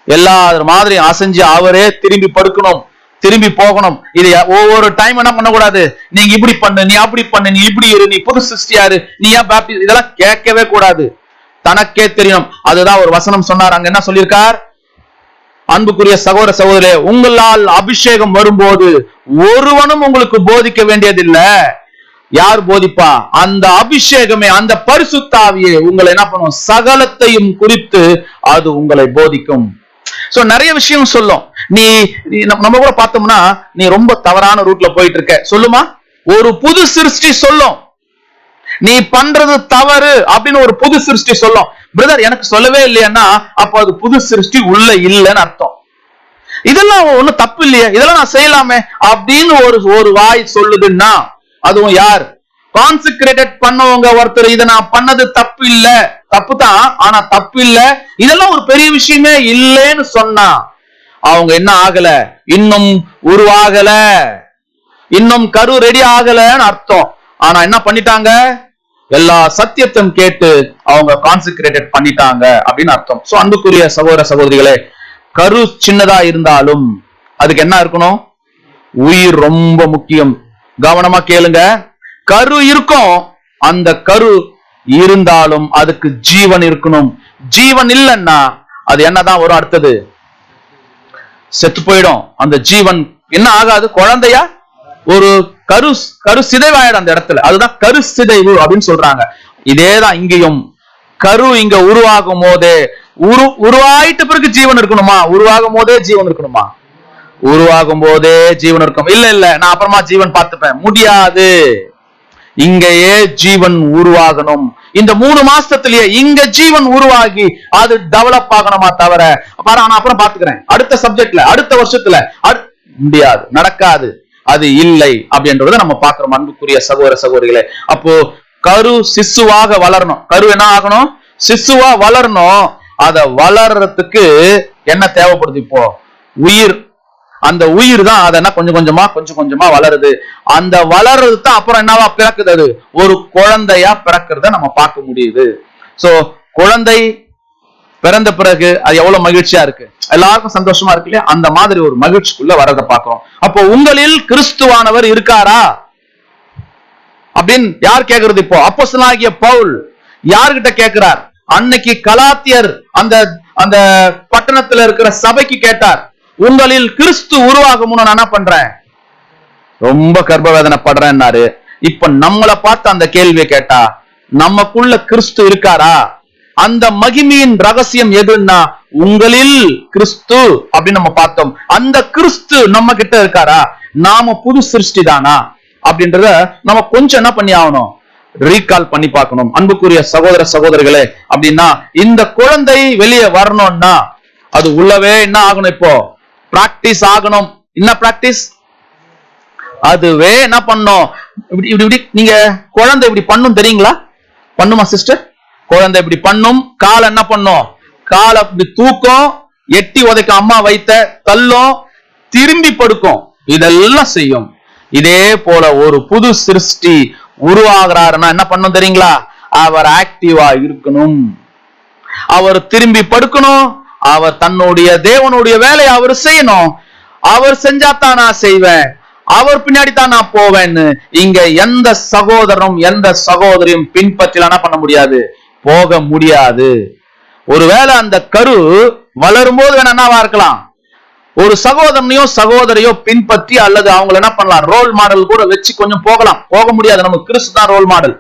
எல்லா மாதிரி அசைஞ்சு அவரே திரும்பி படுக்கணும், திரும்பி போகணும். இது ஒவ்வொரு டைம் என்ன பண்ணக்கூடாது? நீங்க இப்படி பண்ணு, நீ அப்படி பண்ணு, நீ இப்படி இரு, நீ புது சிருஷ்டியாரு, நீ ஏன் பாப்டிஸ்ட், இதெல்லாம் கேட்கவே கூடாது. தனக்கே தெரியும். அதுதான் ஒரு வசனம் சொன்னார். அங்க என்ன சொல்லியிருக்கார்? அன்புக்குரிய சகோதர சகோதரே, உங்களால் அபிஷேகம் வரும்போது ஒருவனும் உங்களுக்கு போதிக்க வேண்டியதில்லை. யார் போதிப்பா? அந்த அபிஷேகமே, அந்த பரிசுத்த ஆவியே உங்களை என்ன பண்ணும்? சகலத்தையும் குறித்து அது உங்களை போதிக்கும். சோ நிறைய விஷயம் சொல்லும். நீ நம்ம கூட பார்த்தோம்னா, நீ ரொம்ப தவறான ரூட்ல போயிட்டு இருக்க சொல்லுமா? ஒரு புது சிருஷ்டி சொல்லும். நீ பண்றது தவறு அப்படின்னு ஒரு புது சிருஷ்டி சொல்லும். பிரதர் எனக்கு சொல்லவே இல்லையா? அப்ப அது புது சிருஷ்டி உள்ள இல்லைன்னு அர்த்தம். இதெல்லாம் ஒண்ணும் தப்பு இல்லையா, இதெல்லாம் நான் செய்யலாமே அப்படின்னு ஒரு வாய் சொல்லுதுன்னா, அதுவும் யார்? கான்செக்ரேட்டட் பண்ணவங்க ஒருத்தர் இதை நான் பண்ணது தப்பு இல்ல, தப்பு தான், ஆனா தப்பு இல்ல, இதெல்லாம் ஒரு பெரிய விஷயமே இல்லைன்னு சொன்னா அவங்க என்ன ஆகல? இன்னும் உருவாகல, இன்னும் கரு ரெடி ஆகலன்னு அர்த்தம். ஆனா என்ன பண்ணிட்டாங்க? எல்லா சத்தியத்தையும் கேட்டு அவங்க கான்செக்ரேட்டட் பண்ணிட்டாங்க அப்படின்னு அர்த்தம். சோ அன்புக்குரிய சகோதர சகோதரிகளே, கரு சின்னதா இருந்தாலும் அதுக்கு என்ன இருக்கணும்? உயிர் ரொம்ப முக்கியம். கவனமா கேளுங்க. கரு இருக்கும், அந்த கரு இருந்தாலும் அதுக்கு ஜீவன் இருக்கணும். ஜீவன் இல்லைன்னா அது என்னதான் வரும்? அடுத்தது செத்து போயிடும். அந்த ஜீவன் என்ன ஆகாது? குழந்தையா ஒரு கரு சிதைவாயிடும் அந்த இடத்துல. அதுதான் கரு சிதைவு அப்படின்னு சொல்றாங்க. இதேதான் இங்கேயும். கரு இங்க உருவாகும் போதே, உருவாயிட்ட பிறகு ஜீவன் இருக்கணுமா? உருவாகும் போதே ஜீவன் இருக்கணுமா? உருவாகும் போதே ஜீவன் இருக்கும். இல்ல நான் அப்புறமா ஜீவன் பார்த்துப்பேன், முடியாது. இங்கேயே ஜீவன் உருவாகணும். இந்த 3 மாசத்திலேயே இங்க ஜீவன் உருவாகி அது டெவலப் ஆகணுமா தவிர நான் அப்புறம் பாத்துக்கிறேன் அடுத்த சப்ஜெக்ட்ல, அடுத்த வருஷத்துல, முடியாது, நடக்காது, அது இல்லை அப்படின்றத நம்ம பாக்குறோம். அன்புக்குரிய சகோதர சகோதரிகளே, அப்போ கரு சிசுவாக வளரணும். கரு என்ன ஆகணும்? சிசுவா வளரணும். அத வளர்றதுக்கு என்ன தேவைப்படுது? இப்போ உயிர். அந்த உயிர் தான் அதை கொஞ்சம் கொஞ்சமா வளருது. அந்த வளர்றது தான் அப்புறம் என்னவா பிறக்குது? அது ஒரு குழந்தையா பிறக்கிறத நம்ம பார்க்க முடியுது. சோ குழந்தை பிறந்த பிறகு அது எவ்வளவு மகிழ்ச்சியா இருக்கு, எல்லாருக்கும் சந்தோஷமா இருக்கு இல்லையா? அந்த மாதிரி ஒரு மகிழ்ச்சிக்குள்ள வரதை பார்க்கிறோம். அப்போ உங்களில் கிறிஸ்துவானவர் இருக்காரா அப்படின்னு யார் கேட்கறது? இப்போ அப்போஸ்தலனாகிய பவுல் யார்கிட்ட கேட்கிறார்? அன்னைக்கு கலாத்தியர் அந்த அந்த பட்டணத்துல இருக்கிற சபைக்கு கேட்டார். உங்களில் கிறிஸ்து உருவாகும் நான் என்ன பண்றேன்? ரொம்ப கர்ப்பவேதனைப்படுறேன்னாரு. இப்ப நம்மளை பார்த்து அந்த கேள்வியை கேட்டா, நமக்குள்ள கிறிஸ்து இருக்காரா? அந்த மகிமையின் ரகசியம் எதுன்னா, உங்களில் கிறிஸ்து அப்படின்னு நம்ம பார்த்தோம். அந்த கிறிஸ்து நம்ம கிட்ட இருக்காரா? நாம புது சிருஷ்டி தானா அப்படின்றத நம்ம கொஞ்சம் என்ன பண்ணி ஆகணும்? ரீகால் பண்ணி பார்க்கணும். அன்புக்குரிய சகோதர சகோதரிகளே, அப்படின்னா இந்த குழந்தை வெளியே வரணும்னா அது உள்ளவே என்ன ஆகணும்? இப்போ பிராக்டிஸ் ஆகணும். என்ன பிராக்டிஸ்? அதுவே என்ன பண்ணும்? இப்படி நீங்க குழந்தை இப்படி பண்ணும் தெரியுங்களா? பண்ணுமா சிஸ்டர்? குழந்தை இப்படி பண்ணும். காலை என்ன பண்ணும்? காலை இப்படி தூக்கும், எட்டி உதைக்க அம்மா வைத்த தள்ளும், திரும்பி படுக்கும், இதெல்லாம் செய்யும். இதே போல ஒரு புது சிருஷ்டி உருவாகிறாருன்னா என்ன பண்ணும் தெரியுங்களா? அவர் ஆக்டிவா இருக்கணும், அவர் திரும்பி படுக்கணும், அவர் தன்னுடைய தேவனுடைய வேலையை அவர் செய்யணும். அவர் செஞ்சாதான் நான் செய்வேன், அவர் பின்னாடி தான் நான் போவேன்னு இங்க எந்த சகோதரனும் எந்த சகோதரியும் பின்பற்றி என்ன பண்ண முடியாது, போக முடியாது. ஒருவேளை அந்த கரு வளரும் போது வேணா என்னவா இருக்கலாம், ஒரு சகோதரனையோ சகோதரியோ பின்பற்றி அல்லது அவங்களை என்ன பண்ணலாம், ரோல் மாடல் கூட வச்சு கொஞ்சம் போகலாம். போக முடியாது, நமக்கு கிறிஸ்து தான் ரோல் மாடல்.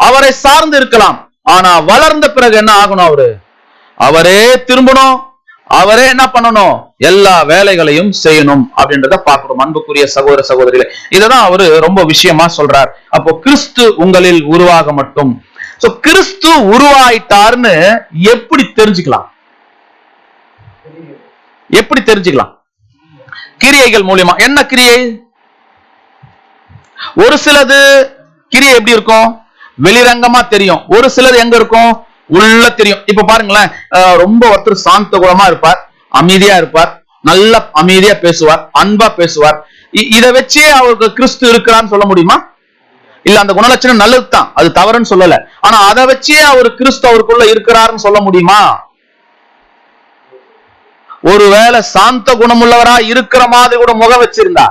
அவரை சார்ந்து இருக்கலாம். ஆனா வளர்ந்த பிறகு என்ன ஆகணும், அவரே திரும்பணும், அவரே என்ன பண்ணணும், எல்லா வேலைகளையும் செய்யணும் அப்படின்றத பார்க்கணும். அன்புக்குரிய சகோதர சகோதரிகளே, இததான் அவரு ரொம்ப விஷயமா சொல்றார். அப்போ கிறிஸ்து உங்களில் உருவாக மட்டும். சோ கிறிஸ்து உருவாயிட்டார்னு எப்படி தெரிஞ்சுக்கலாம்? எப்படி தெரிஞ்சுக்கலாம்? கிரியைகள் மூலியமா. என்ன கிரியை? ஒரு சிலது கிரியை எப்படி இருக்கும், வெளிரங்கமா தெரியும். ஒரு சிலது எங்க இருக்கும், உள்ள தெரியும். இப்ப பாருங்களேன், ரொம்ப ஒருத்தர் சாந்த குணமா இருப்பார், அமைதியா இருப்பார், நல்ல அமைதியா பேசுவார், அன்பா பேசுவார். இதை வச்சே அவருக்கு கிறிஸ்து இருக்கிறான்னு சொல்ல முடியுமா? இல்ல, அந்த குணலட்சணம் நல்லதுதான், அது தவறுன்னு சொல்லல. ஆனா அதை வச்சே அவர் கிறிஸ்து அவருக்குள்ள இருக்கிறாருன்னு சொல்ல முடியுமா? ஒருவேளை சாந்த குணமுள்ளவரா இருக்கிற மாதிரி கூட முகம் வச்சிருந்தா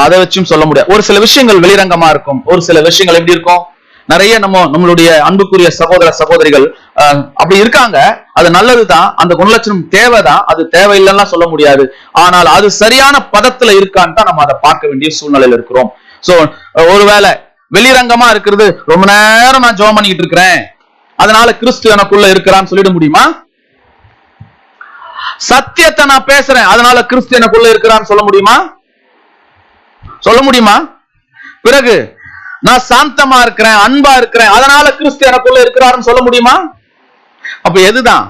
அதை வச்சும் சொல்ல முடியாது. ஒரு சில விஷயங்கள் வெளிரங்கமா இருக்கும், ஒரு சில விஷயங்கள் எப்படி இருக்கும், நிறைய நம்மளுடைய அன்புக்குரிய சகோதர சகோதரிகள் அப்படி இருக்காங்க. அது நல்லதுதான், அந்த குணலட்சணம் தேவைதான், அது தேவையில்லைன்னா சொல்ல முடியாது. ஆனால் அது சரியான பதத்துல இருக்கான்னு தான் நம்ம அதை பார்க்க வேண்டிய சூழ்நிலையில இருக்கிறோம். சோ ஒருவேளை வெளிரங்கமா இருக்கிறது, ரொம்ப நேரம் நான் ஜெபம் பண்ணிட்டு இருக்கிறேன், அதனால கிறிஸ்து எனக்குள்ள இருக்கிறான்னு சொல்லிட முடியுமா? சத்தியத்தை நான் பேசுறேன், அதனால கிறிஸ்து எனக்குள்ள இருக்கிறான்னு சொல்ல முடியுமா? சொல்ல முடியுமா? பிறகு நான் சாந்தமா இருக்கிறேன், அன்பா இருக்கிறேன், அதனால கிறிஸ்து எனக்குள்ள இருக்கிறாருன்னு சொல்ல முடியுமா? அப்ப எதுதான்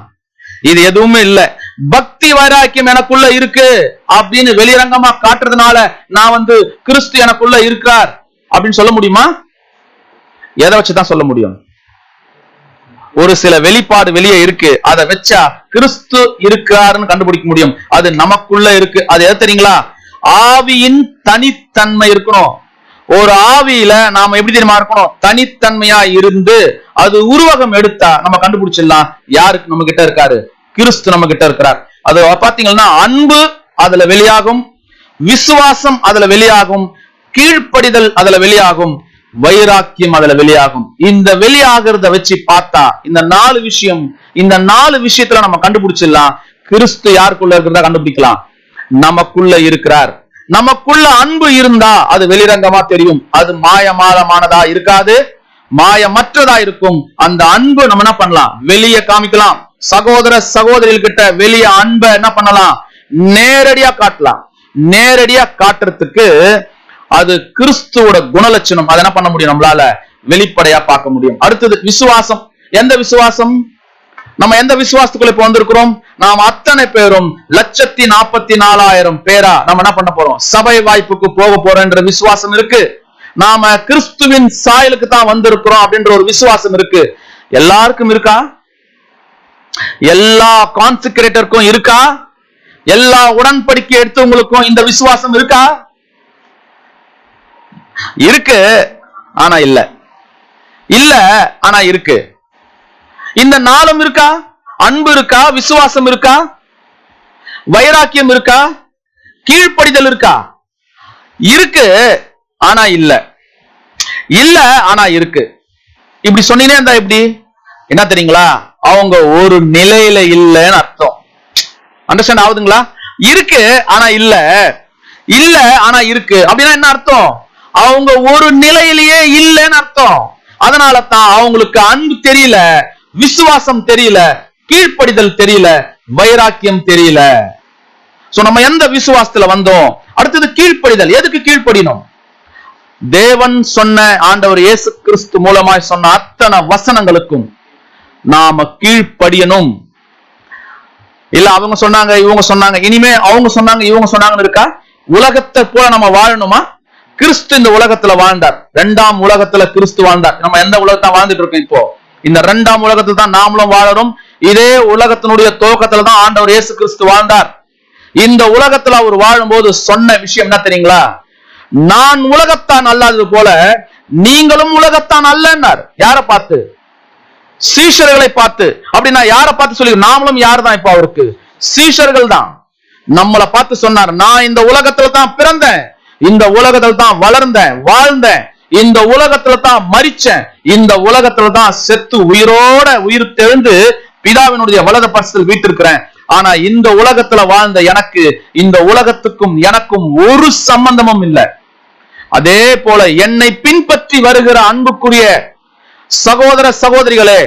இது? எதுவுமே இல்ல. பக்தி வைராக்கியம் எனக்குள்ள இருக்கு அப்படின்னு வெளிரங்கமா காட்டுறதுனால நான் கிறிஸ்து எனக்குள்ள இருக்கிறார் அப்படின்னு சொல்ல முடியுமா? எதை வச்சுதான் சொல்ல முடியும்? ஒரு சில வெளிப்பாடு வெளியே இருக்கு, அதை வச்சா கிறிஸ்து இருக்கிறாருன்னு கண்டுபிடிக்க முடியும். அது நமக்குள்ள இருக்கு. அது எது தெரியுங்களா? ஆவியின் தனித்தன்மை இருக்கணும். ஒரு ஆவியில நாம எப்படி தெரியுமா இருக்கணும்? தனித்தன்மையா இருந்து அது உருவகம் எடுத்தா நம்ம கண்டுபிடிச்சிடலாம் யாருக்கு நம்ம கிட்ட இருக்காரு, கிறிஸ்து நம்ம கிட்ட இருக்கிறார். அது பாத்தீங்கன்னா அன்பு அதுல வெளியாகும், விசுவாசம் அதுல வெளியாகும், கீழ்ப்படிதல் அதுல வெளியாகும், வைராக்கியம் அதுல வெளியாகும். இந்த வெளியாகிறத வச்சு பார்த்தா இந்த நாலு விஷயத்துல நம்ம கண்டுபிடிச்சிடலாம் கிறிஸ்து யாருக்குள்ள இருக்கிறதா கண்டுபிடிக்கலாம். நமக்குள்ள இருக்கிறார். நமக்குள்ள அன்பு இருந்தா அது வெளிரங்கமா தெரியும். அது மாயமானதா இருக்காது, மாயமற்றதா இருக்கும். அந்த அன்பு நம்ம என்ன பண்ணலாம், வெளியே காமிக்கலாம். சகோதர சகோதரிகள் கிட்ட வெளியே அன்பை என்ன பண்ணலாம், நேரடியா காட்டலாம். நேரடியா காட்டுறதுக்கு அது கிறிஸ்துவோட குணலட்சணம். அதை என்ன பண்ண முடியும், நம்மளால வெளிப்படையா பார்க்க முடியும். அடுத்தது விசுவாசம். எந்த விசுவாசம்? நம்ம எந்த விசுவாசத்துக்குள்ள இப்ப வந்திருக்கிறோம்? நாம் அத்தனை பேரும் 1,44,000 பேரா நம்ம என்ன பண்ண போறோம், சபை வாய்ப்புக்கு போக போறோம்ன்ற விசுவாசம் இருக்கு. நாம கிறிஸ்துவின் சாயலுக்கு தான் வந்திருக்கிறோம் அப்படின்ற ஒரு விசுவாசம் இருக்கு. எல்லாருக்கும் இருக்கா? எல்லா கான்சிக்ரேட்டருக்கும் இருக்கா? எல்லா உடன்படிக்கை எடுத்தவங்களுக்கும் இந்த விசுவாசம் இருக்கா? இருக்கு, ஆனா இல்ல. இல்ல, ஆனா இருக்கு. இந்த நாளும் இருக்கா? அன்பு இருக்கா? விசுவாசம் இருக்கா? வைராக்கியம் இருக்கா? கீழ்ப்படிதல் இருக்கா? இருக்கு, ஆனா இல்ல. இல்ல, ஆனா இருக்கு. இப்படி சொன்னீங்கன்னா இருந்தா எப்படி என்ன தெரியுங்களா, அவங்க ஒரு நிலையில இல்லைன்னு அர்த்தம். அண்டர்ஸ்டாண்ட் ஆகுதுங்களா? இருக்கு ஆனா இல்ல, இல்ல ஆனா இருக்கு அப்படின்னா என்ன அர்த்தம்? அவங்க ஒரு நிலையிலேயே இல்லைன்னு அர்த்தம். அதனால தான் அவங்களுக்கு அன்பு தெரியல, விசுவாசம் தெரியல, கீழ்ப்படிதல் தெரியல, வைராக்கியம் தெரியல. சோ நம்ம எந்த விசுவாசத்துல வந்தோம்? அடுத்தது கீழ்ப்படிதல். எதுக்கு கீழ்ப்படினோம்? தேவன் சொன்ன, ஆண்டவர் இயேசு கிறிஸ்து மூலமாய் சொன்ன அத்தனை வசனங்களுக்கும் நாம கீழ்ப்படியணும். இல்ல அவங்க சொன்னாங்க, இவங்க சொன்னாங்க, இனிமே அவங்க சொன்னாங்க, இவங்க சொன்னாங்கன்னு இருக்கா? உலகத்தை போல நம்ம வாழணுமா? கிறிஸ்து இந்த உலகத்துல வாழ்ந்தார். 2ஆம் உலகத்துல கிறிஸ்து வாழ்ந்தார். நம்ம எந்த உலகத்தை வாழ்ந்துட்டு இருக்கோம் இப்போ? இந்த 2ஆம் உலகத்துல தான் நாமளும் வாழறோம். இதே உலகத்தினுடைய துவக்கத்துல தான் ஆண்டவர் இயேசு கிறிஸ்து வாழ்ந்தார். இந்த உலகத்துல அவர் வாழும்போது சொன்ன விஷயம் என்ன தெரியுங்களா? நான் உலகத்தான் அல்லாதது போல நீங்களும் உலகத்தான் அல்லன்னார். யாரை பார்த்து? சீஷர்களை பார்த்து. அப்படின்னா யாரை பார்த்து சொல்லி? நாமளும் யார் தான் இப்போ அவருக்கு? சீஷர்கள் தான். நம்மளை பார்த்து சொன்னார், நான் இந்த உலகத்துல தான் பிறந்தேன், இந்த உலகத்தில் தான் வளர்ந்தேன், வாழ்ந்தேன். இந்த உலகத்துல தான் மரிச்சேன், இந்த உலகத்துல தான் செத்து உயிரோட உயிர் தெழுந்து பிதாவினுடைய வலது பரிசில் வீட்டிருக்கிறேன். ஆனா இந்த உலகத்துல வாழ்ந்த எனக்கு இந்த உலகத்துக்கும் எனக்கும் ஒரு சம்பந்தமும் இல்லை. அதே போல என்னை பின்பற்றி வருகிற அன்புக்குரிய சகோதர சகோதரிகளே,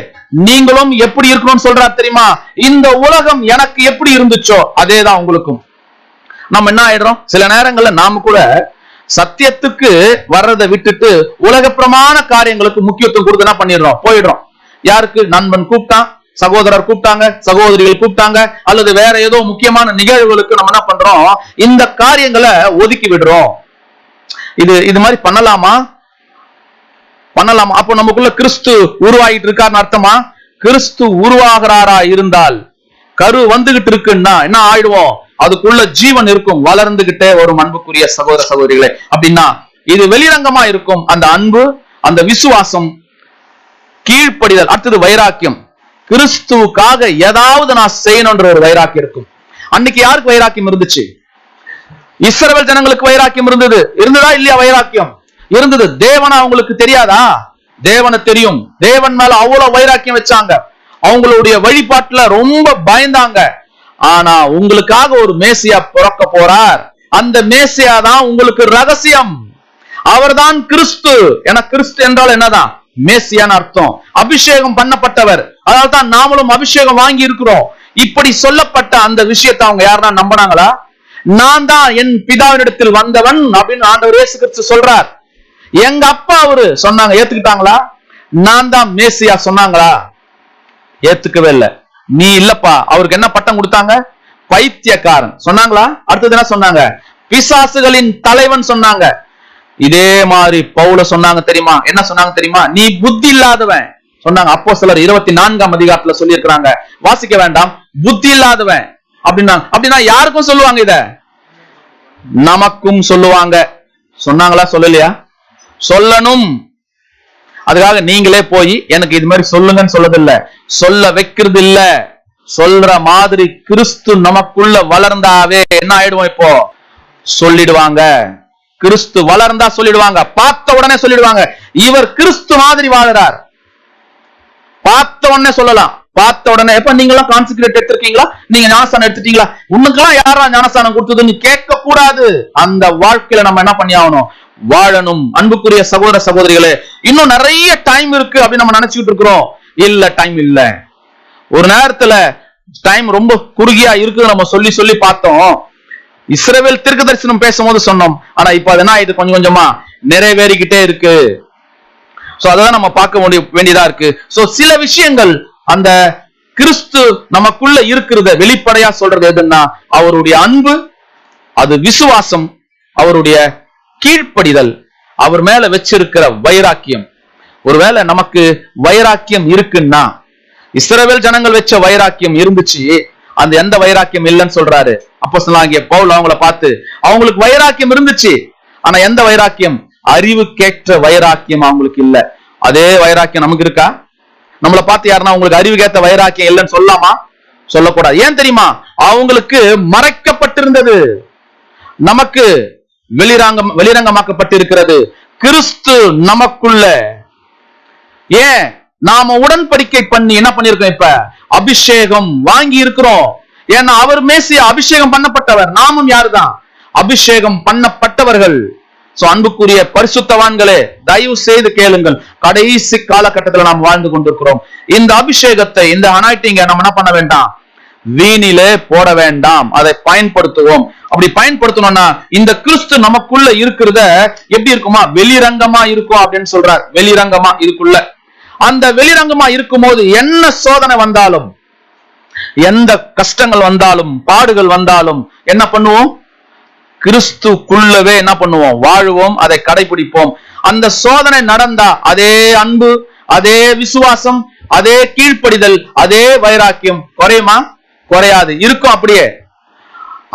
நீங்களும் எப்படி இருக்கணும்னு சொல்றார் தெரியுமா? இந்த உலகம் எனக்கு எப்படி இருந்துச்சோ அதேதான் உங்களுக்கும். நம்ம என்ன ஆயிடுறோம், சில நேரங்கள்ல நாம கூட சத்தியத்துக்கு வர்றதை விட்டுட்டு உலகப்பிரமான காரியங்களுக்கு முக்கியத்துவம் கொடுத்து என்ன பண்ணிடுறோம், போயிடுறோம். யாருக்கு? நண்பன் கூப்பிட்டான், சகோதரர் கூப்பிட்டாங்க, சகோதரிகள் கூப்பிட்டாங்க, அல்லது வேற ஏதோ முக்கியமான நிகழ்வுகளுக்கு நம்ம என்ன பண்றோம், இந்த காரியங்களை ஒதுக்கி விடுறோம். இது மாதிரி பண்ணலாமா? அப்போ நமக்குள்ள கிறிஸ்து உருவாகிட்டு இருக்காருன்னு அர்த்தமா? கிறிஸ்து உருவாகிறாரா இருந்தால் கரு வந்துகிட்டு இருக்குன்னா என்ன ஆயிடுவோம், அதுக்குள்ள ஜீவன் இருக்கும், வளர்ந்துகிட்டே வரும். அன்புக்குரிய சகோதர சகோதரிகளே, அப்படின்னா இது வெளிரங்கமா இருக்கும். அந்த அன்பு, அந்த விசுவாசம், கீழ்ப்படிதல், அடுத்தது வைராக்கியம். கிறிஸ்துவுக்காக ஏதாவது நான் செய்யணும்ன்ற ஒரு வைராக்கியம் இருக்கும். அன்னைக்கு யாருக்கு வைராக்கியம் இருந்துச்சு? இஸ்ரவேல் ஜனங்களுக்கு வைராக்கியம் இருந்ததா இல்லையா? வைராக்கியம் இருந்தது. தேவனா அவங்களுக்கு தெரியாதா? தேவனை தெரியும். தேவன் மேல அவ்வளவு வைராக்கியம் வச்சாங்க. அவங்களுடைய வழிபாட்டுல ரொம்ப பயந்தாங்க. ஆனா உங்களுக்காக ஒரு மேசியா பிறக்க போறார். அந்த மேசியா தான் உங்களுக்கு ரகசியம். அவர்தான் கிறிஸ்து. ஏன்னா கிறிஸ்து என்றால் என்னதான்? மேசியான்னு அர்த்தம். அபிஷேகம் பண்ணப்பட்டவர். அதனால தான் நாமளும் அபிஷேகம் வாங்கி இருக்கிறோம். இப்படி சொல்லப்பட்ட அந்த விஷயத்தை அவங்க யாருன்னா நம்பினாங்களா? நான் தான் என் பிதாவினிடத்தில் வந்தவன் அப்படின்னு ஆண்டவர் இயேசு கிறிஸ்து சொல்றார். எங்க அப்பா அவரு சொன்னாங்க, ஏத்துக்கிட்டாங்களா? நான் தான் மேசியா சொன்னாங்களா? ஏத்துக்கவே இல்லை. நீ இல்லப்பா. அவருக்கு என்ன பட்டம் கொடுத்தாங்க? பைத்தியக்காரன் சொன்னாங்களா? அடுத்தது என்ன சொன்னாங்க? பிசாசுகளின் தலைவன் சொன்னாங்க. இதே மாதிரி பவுல சொன்னாங்க தெரியுமா? என்ன சொன்னாங்க தெரியுமா? நீ புத்தி இல்லாதவன் சொன்னாங்க. அப்போஸ்தலர் 24ஆம் அதிகாரத்துல சொல்லி இருக்கிறாங்க, வாசிக்க வேண்டாம். புத்தி இல்லாதவன் அப்படின்னா யாருக்கும் சொல்லுவாங்க, இத நமக்கும் சொல்லுவாங்க. சொன்னாங்களா? சொல்லலையா? சொல்லணும். அதுக்காக நீங்களே போய் எனக்கு இது மாதிரி சொல்லுங்கன்னு சொல்லதில்லை, சொல்ல வைக்கிறது இல்ல. சொல்ற மாதிரி கிறிஸ்து நமக்குள்ள வளர்ந்தாவே என்ன ஆயிடுவோம்? இப்போ சொல்லிடுவாங்க. கிறிஸ்து வளர்ந்தா சொல்லிடுவாங்க. பார்த்த உடனே சொல்லிடுவாங்க, இவர் கிறிஸ்து மாதிரி வாழறார். பார்த்த உடனே சொல்லலாம். பார்த்த உடனே, எப்ப நீங்க எல்லாம் கான்சென்ட்ரேட் எடுத்திருக்கீங்களா? நீங்க ஞானஸ்தானம் எடுத்துட்டீங்களா? உனக்கெல்லாம் யாரா ஞானஸ்தானம் கொடுத்ததுன்னு கேட்க கூடாது. அந்த வாழ்க்கையில நம்ம என்ன பண்ணி ஆகணும்? வாழணும். அன்புக்குரிய சகோதர சகோதரிகளே, இன்னும் நிறைய டைம் இருக்கு அப்படின்னு நம்ம நினைச்சுட்டு இருக்கிறோம். இல்ல, டைம் இல்ல. ஒரு நேரத்துல டைம் ரொம்ப குறுகியா இருக்குது நம்ம சொல்லி சொல்லி பார்த்தோம். இஸ்ரவேல் தீர்க்க தரிசனம் பேசும்போது சொன்னோம். ஆனா இப்ப அது என்ன இது கொஞ்சம் கொஞ்சமா நிறைவேறிக்கிட்டே இருக்கு. சோ அதான் நம்ம பார்க்க வேண்டியதா இருக்கு. சோ சில விஷயங்கள் அந்த கிறிஸ்து நமக்குள்ள இருக்கிறத வெளிப்படையா சொல்றது எதுன்னா, அவருடைய அன்பு, அது விசுவாசம், அவருடைய கீழ்ப்படிதல், அவர் மேல வச்சிருக்கிற வைராக்கியம். ஒருவேளை நமக்கு வைராக்கியம் இருக்குன்னா, இஸ்ரவேல் ஜனங்கள் வச்ச வைராக்கியம் இருந்துச்சு, அந்த எந்த வைராக்கியம் இல்லைன்னு சொல்றாரு அப்போஸ்தலனாகிய பவுல். அவங்கள பார்த்து அவங்களுக்கு வைராக்கியம் இருந்துச்சு, ஆனா எந்த வைராக்கியம்? அறிவுக்கேற்ற வைராக்கியம் அவங்களுக்கு இல்ல. அதே வைராக்கியம் நமக்கு இருக்கா? நம்மளை பார்த்து யாருன்னா உங்களுக்கு அறிவுக்கேற்ற வைராக்கியம் இல்லைன்னு சொல்லலாமா? சொல்லக்கூடாது. ஏன் தெரியுமா? அவங்களுக்கு மறைக்கப்பட்டிருந்தது, நமக்கு வெளிரங்கமாக்கப்பட்டிருக்கிறது. கிறிஸ்து நமக்குள்ள. ஏன்? நாம உடன்படிக்கை பண்ணி என்ன பண்ணிருக்கோம்? இப்ப அபிஷேகம் வாங்கி இருக்கிறோம். ஏன்னா அவர் மேசியா, அபிஷேகம் பண்ணப்பட்டவர். நாமும் யாருதான்? அபிஷேகம் பண்ணப்பட்டவர்கள். சோ அன்புக்குரிய பரிசுத்தவான்களே, தயவு செய்து கேளுங்கள். கடைசி காலகட்டத்தில் நாம் வாழ்ந்து கொண்டிருக்கிறோம். இந்த அபிஷேகத்தை, இந்த அனாயிட்டிங்க நம்ம என்ன பண்ண வேண்டாம்? வீணிலே போட வேண்டாம். அதை பயன்படுத்துவோம். அப்படி பயன்படுத்தணும்னா இந்த கிறிஸ்து நமக்குள்ள இருக்கிறத எப்படி இருக்குமா? வெளிரங்கமா இருக்கும் அப்படின்னு சொல்றார். வெளிரங்கமா இதுக்குள்ள, அந்த வெளிரங்கமா இருக்கும் போது என்ன சோதனை வந்தாலும், எந்த கஷ்டங்கள் வந்தாலும், பாடுகள் வந்தாலும் என்ன பண்ணுவோம்? கிறிஸ்துக்குள்ளவே என்ன பண்ணுவோம்? வாழுவோம், அதை கடைபிடிப்போம். அந்த சோதனை நடந்தா அதே அன்பு, அதே விசுவாசம், அதே கீழ்ப்படிதல், அதே வைராக்கியம் குறையுமா? குறையாது, இருக்கும் அப்படியே.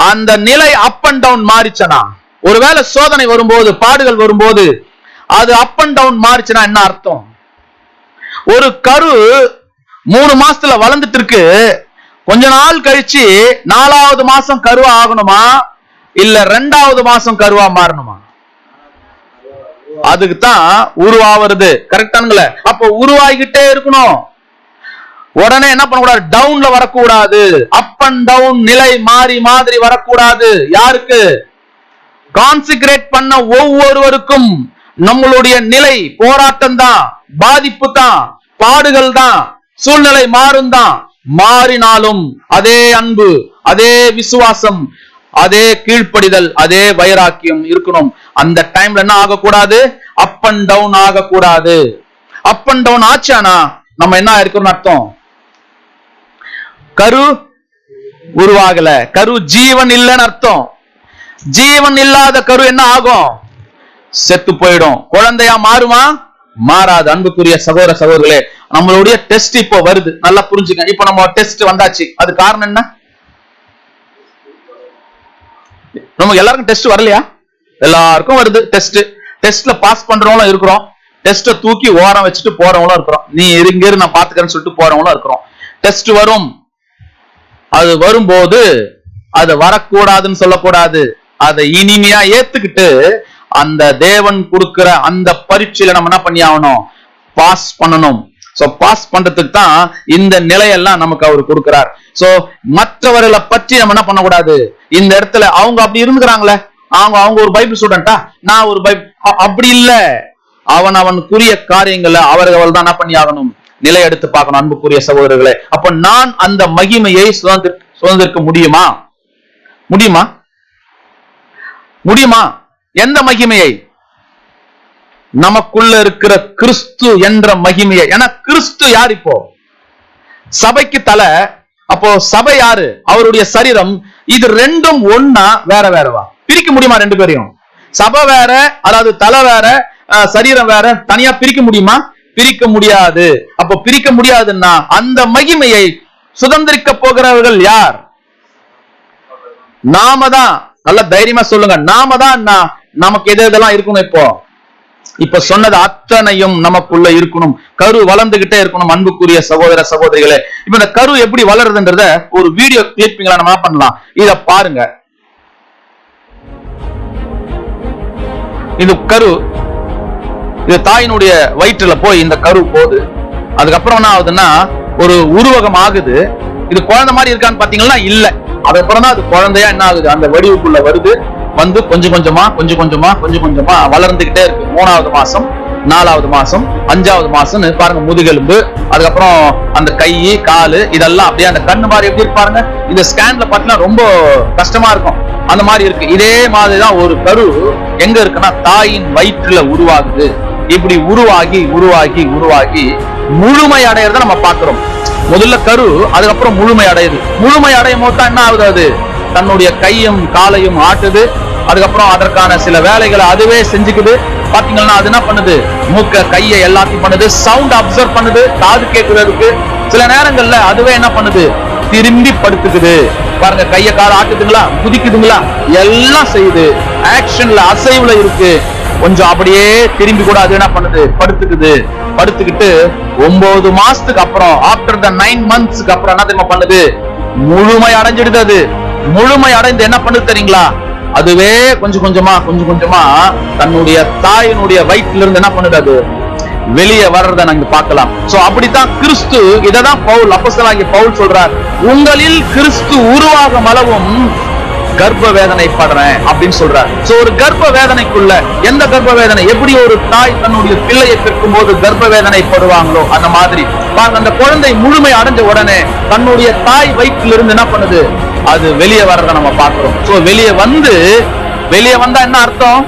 அந்த நிலை அப் அண்ட் டவுன் மாறிச்சனா, ஒருவேளை சோதனை வரும்போது, பாடுகள் வரும்போது அது அப் அண்ட் டவுன் மாறிச்சுன்னா என்ன அர்த்தம்? ஒரு கரு 3 மாசத்துல வளர்ந்துட்டு இருக்கு, கொஞ்ச நாள் கழிச்சு 4வது மாசம் கருவா ஆகணுமா, இல்ல 2வது மாசம் கருவா மாறணுமா? அதுக்கு தான் உருவாவது. கரெக்டானுங்களே? அப்போ உருவாகிட்டே இருக்கணும். உடனே என்ன பண்ணக்கூடாது? டவுன்ல வரக்கூடாது. அப் அண்ட் டவுன் நிலை மாறி மாதிரி வரக்கூடாது. யாருக்கு? கான்சிக்ரேட் பண்ண ஒவ்வொருவருக்கும் நம்மளுடைய நிலை போராட்டம் தான், பாதிப்பு தான், பாடுகள் தான், சூழ்நிலை மாறும் தான். மாறினாலும் அதே அன்பு, அதே விசுவாசம், அதே கீழ்ப்படிதல், அதே வைராக்கியம் இருக்கணும். அந்த டைம்ல என்ன ஆகக்கூடாது? அப் அண்ட் டவுன் ஆகக்கூடாது. அப் அண்ட் டவுன் ஆச்சானா நம்ம என்ன இருக்கணும்னு அர்த்தம்? கரு உருவாகல, கரு ஜீவன் இல்லைன்னு அர்த்தம். ஜீவன் இல்லாத கரு என்ன ஆகும்? செத்து போயிடும். குழந்தையா மாறுமா? மாறாது. அன்புக்குரிய சகோதர சகோதரர்களே, நம்மளுடைய டெஸ்ட் இப்போ வருது, நல்லா புரிஞ்சுக்க. இப்போ நம்ம டெஸ்ட் வந்தாச்சு. அது காரணம் என்ன? நமக்கு எல்லாருக்கும் டெஸ்ட் வரலையா? எல்லாருக்கும் வருது டெஸ்ட். டெஸ்ட்ல பாஸ் பண்றவங்களும் இருக்கிறோம், டெஸ்ட தூக்கி ஓரம் வச்சுட்டு போறவங்களும் இருக்கிறோம். நீ இருங்க நான் பாத்துக்கிறேன்னு சொல்லிட்டு போறவங்களும் இருக்கிறோம். டெஸ்ட் வரும். அது வரும்போது அது வரக்கூடாதுன்னு சொல்லக்கூடாது. அதை இனிமையா ஏத்துக்கிட்டு அந்த தேவன் கொடுக்கிற அந்த பரீட்சையில நம்ம என்ன பண்ணி ஆகணும்? பாஸ் பண்ணணும். சோ பாஸ் பண்றதுக்கு தான் இந்த நிலையெல்லாம் நமக்கு அவர் கொடுக்கிறார். சோ மற்றவர்களை பற்றி நம்ம என்ன பண்ணக்கூடாது? இந்த இடத்துல அவங்க அப்படி இருந்துக்கிறாங்களே, அவங்க ஒரு பைபிள் ஸ்டூடெண்டா, நான் ஒரு பைபிள், அப்படி இல்ல. அவனுக்குரிய காரியங்களை அவர்கள் தான் என்ன பண்ணி ஆகணும்? நிலை எடுத்து பார்க்கணும். அன்புக்குரிய சகோதரர்களே, அப்ப நான் அந்த மகிமையை சுதந்திரிக்க முடியுமா? முடியுமா? முடியுமா? எந்த மகிமையை? நமக்குள்ள இருக்கிற கிறிஸ்து என்ற மகிமையை. ஏன்னா கிறிஸ்து யார்? இப்போ சபைக்கு தலை. அப்போ சபை யாரு? அவருடைய சரீரம். இது ரெண்டும் ஒன்னா வேற வேறவா? பிரிக்க முடியுமா ரெண்டு பேரையும்? சபை வேற, அதாவது தலை வேற, சரீரம் வேற, தனியா பிரிக்க முடியுமா? பிரிக்க முடியாது. அப்போ பிரிக்க முடியாதுன்னா அந்த மகிமையை சுதந்திரிக்க போகிறவர்கள் யார்? நாம தான். நல்ல தைரியமா சொல்லுங்க, நாம தான். நமக்கு எது எதெல்லாம் இருக்கணும்? இப்ப சொன்னது அத்தனையும் நமக்குள்ள இருக்கணும். கரு வளர்ந்துகிட்டே இருக்கணும். அன்புக்குரிய சகோதர சகோதரிகளே, இப்ப இந்த கரு எப்படி வளருதுன்றத ஒரு வீடியோ கிளிப்பிங்ல நம்ம பண்ணலாம். இத பாருங்க. இது கரு, இது தாயினுடைய வயிற்றுல போய் இந்த கரு போகுது. அதுக்கப்புறம் என்ன ஆகுதுன்னா ஒரு உருவகம் ஆகுது. இது குழந்தை மாதிரி இருக்கான்னு பாத்தீங்கன்னா இல்ல. அதுக்கப்புறம் தான் அது குழந்தையா என்ன ஆகுது? அந்த வடிவுக்குள்ள வருது. வந்து கொஞ்சம் கொஞ்சமா வளர்ந்துகிட்டே இருக்கு. 3வது மாசம், 4வது மாசம், 5வது மாசம் பாருங்க, முதுகெலும்பு, அதுக்கப்புறம் அந்த கை காலு இதெல்லாம் அப்படியே அந்த கண்ணு மாதிரி எப்படி இருப்பாருங்க. இந்த ஸ்கேன்ல பாத்தீங்கன்னா ரொம்ப கஷ்டமா இருக்கும். அந்த மாதிரி இருக்கு. இதே மாதிரிதான் ஒரு கரு எங்க இருக்குன்னா தாயின் வயிற்றுல உருவாகுது. இப்படி உருவாகி முழுமை அடையறத நம்ம பாக்குறோம். முதல்ல கரு, அதுக்கப்புறம் முழுமை அடையுது. முழுமை அடையும் போது தான் என்ன ஆகுது? அது தன்னுடைய கையும் காலையும் ஆட்டுது. அதுக்கப்புறம் அதற்கான சில வேலைகளை அதுவே செஞ்சுக்குது. பாத்தீங்கன்னா அது என்ன பண்ணுது? மூக்க கையை எல்லாத்தையும் பண்ணுது. சவுண்ட் அப்சர்வ் பண்ணுது, காது கேட்கறதுக்கு. சில நேரங்கள்ல அதுவே என்ன பண்ணுது? திரும்பி படுத்துக்குது. பாருங்க, கைய கால ஆட்டுதுங்களா, குதிக்குதுங்களா, எல்லாம் செய்யுது. ஆக்ஷன்ல, அசைவுல இருக்கு. கொஞ்சம் அப்படியே திரும்பி கூட அது என்ன பண்ணுது? படுத்துக்குது. படுத்துக்கிட்டு 9 மாசத்துக்கு அப்புறம், ஆஃப்டர் த 9 monthsக்கு அப்புறம் என்ன தெரியுமா பண்ணுது? முழுமை அடைஞ்சிடுது. அது முழுமை அடைந்து என்ன பண்ணுது தெரியுங்களா? அதுவே கொஞ்சம் கொஞ்சமா தன்னுடைய தாயினுடைய வயிற்றில இருந்து என்ன பண்ணுது? அது வெளியே வர்றத நாங்க பார்க்கலாம். சோ அப்படித்தான் கிறிஸ்து. இததான் பவுல், அப்போஸ்தலனாகிய பவுல் சொல்றார், உங்களில் கிறிஸ்து உருவாகும் அளவும் கர்ப்ப வேதனை படுறேன் அப்படின்னு சொல்றார். சோ ஒரு கர்ப்ப வேதனைக்குள்ள, எந்த கர்ப்ப வேதனை? எப்படி ஒரு தாய் தன்னுடைய பிள்ளையை பெற்கும் போது கர்ப்ப வேதனை படுவாங்களோ அந்த மாதிரி பாருங்க, அந்த குழந்தை முழுமை அடைஞ்ச உடனே தன்னுடைய தாய் வயிற்றிலிருந்து என்ன பண்ணுது? அது வெளியே வர்றத நம்ம பார்க்கிறோம். சோ வெளியே வந்தா என்ன அர்த்தம்?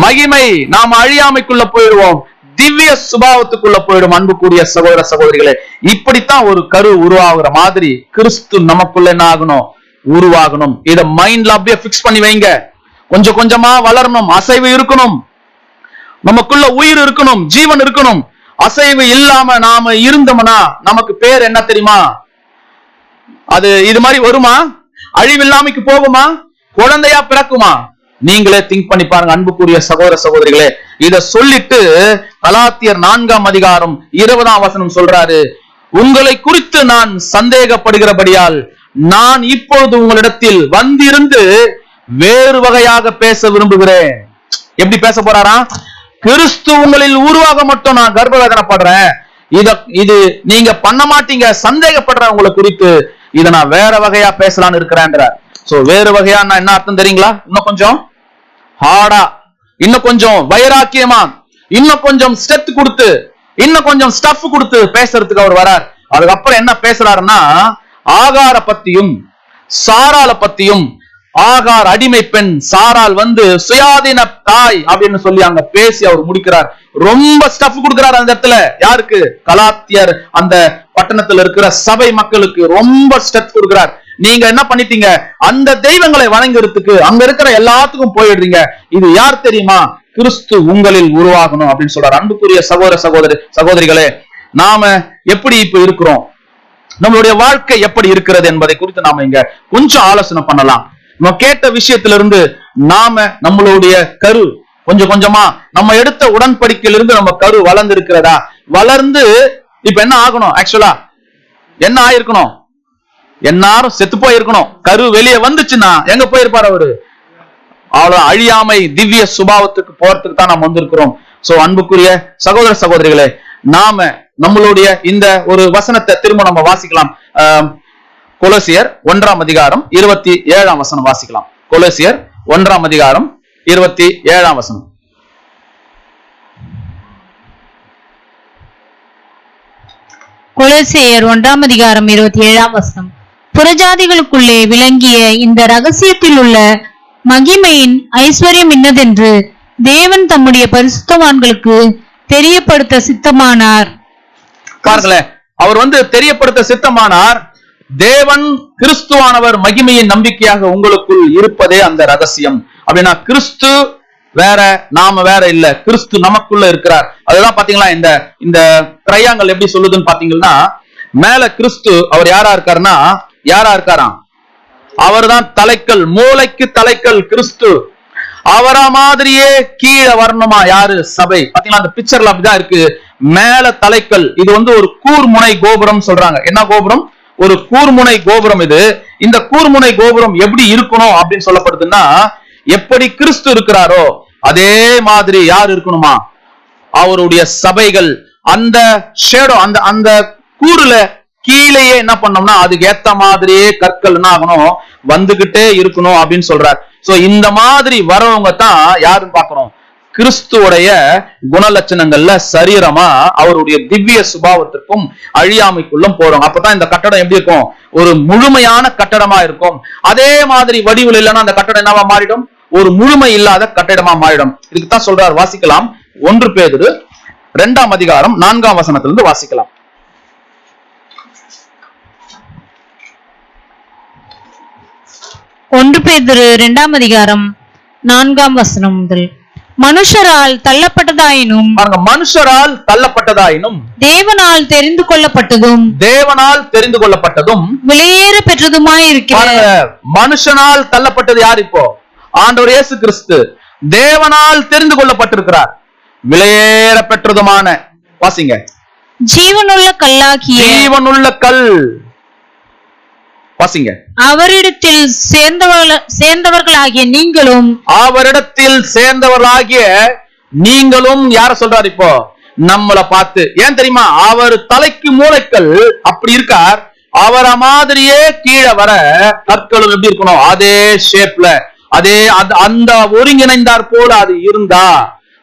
மகிமை, நாம அழியாமைக்குள்ள போயிடுவோம், திவ்ய சுபாவத்துக்குள்ள போயிடும். அன்புக்குரிய சகோதர சகோதரிகளே, இப்படித்தான் ஒரு கரு உருவாகுற மாதிரி கிறிஸ்து நமக்குள்ள என்ன ஆகணும்? உருவாகணும். இத மைண்ட்ல அப்படியே பிக்ஸ் பண்ணி வைங்க. கொஞ்சம் கொஞ்சமா வளரணும். அசைவு இருக்கணும். நமக்குள்ள உயிர் இருக்கணும், ஜீவன் இருக்கணும். அசைவு இல்லாம நாம இருந்தோம்னா நமக்கு பேர் என்ன தெரியுமா? அது இது மாதிரி வருமா? அழிவில்லாமைக்கு போகுமா? குழந்தையா பிறக்குமா? நீங்களே திங்க் பண்ணி பாருங்க அன்புக்குரிய சகோதர சகோதரிகளே. இத சொல்லிட்டு கலாத்தியர் 4ஆம் அதிகாரம் 20ஆம் வசனம் சொல்றாரு, உங்களை குறித்து நான் சந்தேகப்படுகிறபடியால் நான் இப்பொழுது உங்களிடத்தில் வந்திருந்து வேறு வகையாக பேச விரும்புகிறேன். எப்படி பேச போறாரா? கிறிஸ்து உங்களில் உருவாக மட்டும் நான் கர்ப்பவேதனைப்படுறேன். இது நீங்க பண்ண மாட்டீங்க, சந்தேகப்படுற உங்களை குறித்து இதை நான் வேற வகையா பேசலான்னு இருக்கிறேன். சோ வேறு வகையா என்ன அர்த்தம் தெரியுங்களா? இன்னும் கொஞ்சம் ஹார்டா, இன்னும் கொஞ்சம் வைராக்கியமா, இன்னும் கொஞ்சம் ஸ்டெப் கொடுத்து, இன்னும் கொஞ்சம் ஸ்டஃப் கொடுத்து பேசுறதுக்கு அவர் வரார். அதுக்கப்புறம் என்ன பேசுறாருன்னா, ஆகார பத்தியும் சாரால பத்தியும், ஆகார் அடிமை பெண், சாரால் சுயாதீன தாய் அப்படின்னு சொல்லி அங்க பேசி அவர் முடிக்கிறார். ரொம்ப ஸ்டஃப் கொடுக்கிறார் அந்த இடத்துல. யாருக்கு? கலாத்தியர் அந்த பட்டணத்துல இருக்கிற சபை மக்களுக்கு ரொம்ப ஸ்டெப் கொடுக்கிறார். நீங்க என்ன பண்ணிட்டீங்க? அந்த தெய்வங்களை வணங்குறதுக்கு அங்க இருக்கிற எல்லாத்துக்கும் போயிடுறீங்க. இது யார் தெரியுமா? கிறிஸ்து உங்களில் உருவாகணும் அப்படின்னு சொல்றார். அன்புக்குரிய சகோதரிகளே, நாம எப்படி இப்ப இருக்கிறோம், நம்மளுடைய வாழ்க்கை எப்படி இருக்கிறது என்பதை குறித்து நாம இங்க கொஞ்சம் ஆலோசனை பண்ணலாம். நம்ம கேட்ட விஷயத்திலிருந்து நாம நம்மளுடைய கரு கொஞ்சம் கொஞ்சமா நம்ம எடுத்த உடன்படிக்கையிலிருந்து நம்ம கரு வளர்ந்து இருக்கிறதா? வளர்ந்து இப்ப என்ன ஆகணும்? ஆக்சுவலா என்ன ஆயிருக்கணும்? எல்லாரும் செத்து போயிருக்கணும். கரு வெளியே வந்துச்சுன்னா எங்க போயிருப்பாரு அவரு? அவ்வளவு அழியாமை திவ்ய சுபாவத்துக்கு போறதுக்கு தான் நாம் வந்திருக்கிறோம். சோ அன்புக்குரிய சகோதரிகளே, நாம நம்மளுடைய இந்த ஒரு வசனத்தை திரும்ப நம்ம வாசிக்கலாம். கொலோசியர் 1:27 வாசிக்கலாம். கொலோசியர் 1:27. கொலோசியர் 1:27. புறஜாதிகளுக்குள்ளே விளங்கிய இந்த ரகசியத்தில் உள்ள மகிமையின் ஐஸ்வர்யம் இன்னதென்று தேவன் தம்முடைய பரிசுத்தவான்களுக்கு தெரியப்படுத்த சித்தமானார். பாருங்களேன், அவர் தெரியப்படுத்த சித்தமானார். தேவன் கிறிஸ்துவானவர் மகிமையின் நம்பிக்கையாக உங்களுக்குள் இருப்பதே அந்த ரகசியம். அப்படின்னா கிறிஸ்து வேற, நாம வேற இல்ல, கிறிஸ்து நமக்குள்ள இருக்கிறார். அதுதான் பாத்தீங்களா இந்த ட்ரையாங்கல் எப்படி சொல்லுதுன்னு பாத்தீங்கன்னா, மேல கிறிஸ்து அவர் யாரா இருக்காராம்? அவர் தான் தலைக்கல், மூளைக்கு தலைக்கல் கிறிஸ்து. அவரா மாதிரியே கீழே வரணுமா யாரு? சபை. பாத்தீங்களா அந்த பிக்சர்ல அப்படிதான் இருக்கு. மேல தலைக்கல். இது ஒரு கூர்முனை கோபுரம் சொல்றாங்க. என்ன கோபுரம்? ஒரு கூர்முனை கோபுரம். இந்த கூர்முனை கோபுரம் எப்படி இருக்கணும் அப்படின்னு சொல்லப்படுதுன்னா, எப்படி கிறிஸ்து இருக்கிறாரோ அதே மாதிரி யார் இருக்கணுமா? அவருடைய சபைகள். அந்த ஷேடோ, அந்த கூறுல கீழேயே என்ன பண்ணோம்னா அதுக்கு ஏத்த மாதிரியே கற்கள் என்ன ஆகணும்? வந்துகிட்டே இருக்கணும் அப்படின்னு சொல்றார். சோ இந்த மாதிரி வரவங்க தான் யாருன்னு பாக்குறோம்? கிறிஸ்துவோடைய குணலட்சணங்கள்ல சரீரமா அவருடைய திவ்ய சுபாவத்திற்கும் அழியாமைக்குள்ளும் போறோம். அப்பதான் இந்த கட்டடம் எப்படி இருக்கும்? ஒரு முழுமையான கட்டடமா இருக்கும். அதே மாதிரி வடிவில் இல்லைன்னா அந்த கட்டடம் என்னவா மாறிடும்? ஒரு முழுமை இல்லாத கட்டடமா மாறிடும். இதுக்குதான் சொல்றார். வாசிக்கலாம். 1 பேதுரு 2:4 வாசிக்கலாம். 1 பேதுரு 2:4 முதல். மனுஷரால் தள்ளப்பட்டதாயினும், மனுஷரால் தள்ளப்பட்டதாயினும் தேவனால் தெரிந்து கொள்ளப்பட்டதும் விலையேற பெற்றதுமாய் இருக்கிற. மனுஷனால் தள்ளப்பட்டது யார்? இப்போ ஆண்டவர் இயேசு கிறிஸ்து. தேவனால் தெரிந்து கொள்ளப்பட்டிருக்கிறார். விலையேற பெற்றதுமான, வாசிங்க, ஜீவனுள்ள கல் வாசிங்க. அவரிடத்தில் சேர்ந்தவர்களாகிய நீங்களும் யார சொல்றாரு? இப்போ நம்மளை பார்த்து. ஏன் தெரியுமா? அவர் தலைக்கு மூளைக்கல் அப்படி இருக்கார். அவரை மாதிரியே கீழே வர கற்களும் எப்படி இருக்கணும்? அதே ஷேப்ல, அதே அந்த ஒருங்கிணைந்தார் போல அது இருந்தா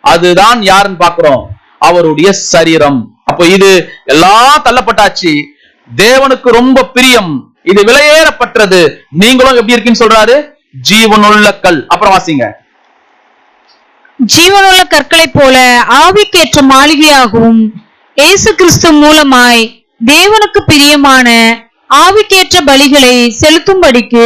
அதுதான் யாருன்னு பாக்குறோம்? அவருடைய சரீரம். அப்போ இது எல்லாம் தள்ளப்பட்டாச்சு. தேவனுக்கு ரொம்ப பிரியம். இது விலையேறப்பட்டது. நீங்களும் எப்படி இருக்குன்னு சொல்றாரு? ஜீவனுள்ள கல். அப்புறம் வாசிங்க. ஜீவனுள்ள கற்களை போல ஆவிக்கேற்ற மாளிகையாகவும் இயேசு கிறிஸ்து மூலமாய் தேவனுக்கு பிரியமான ஆவிக்கேற்ற பலிகளை செலுத்தும்படிக்கு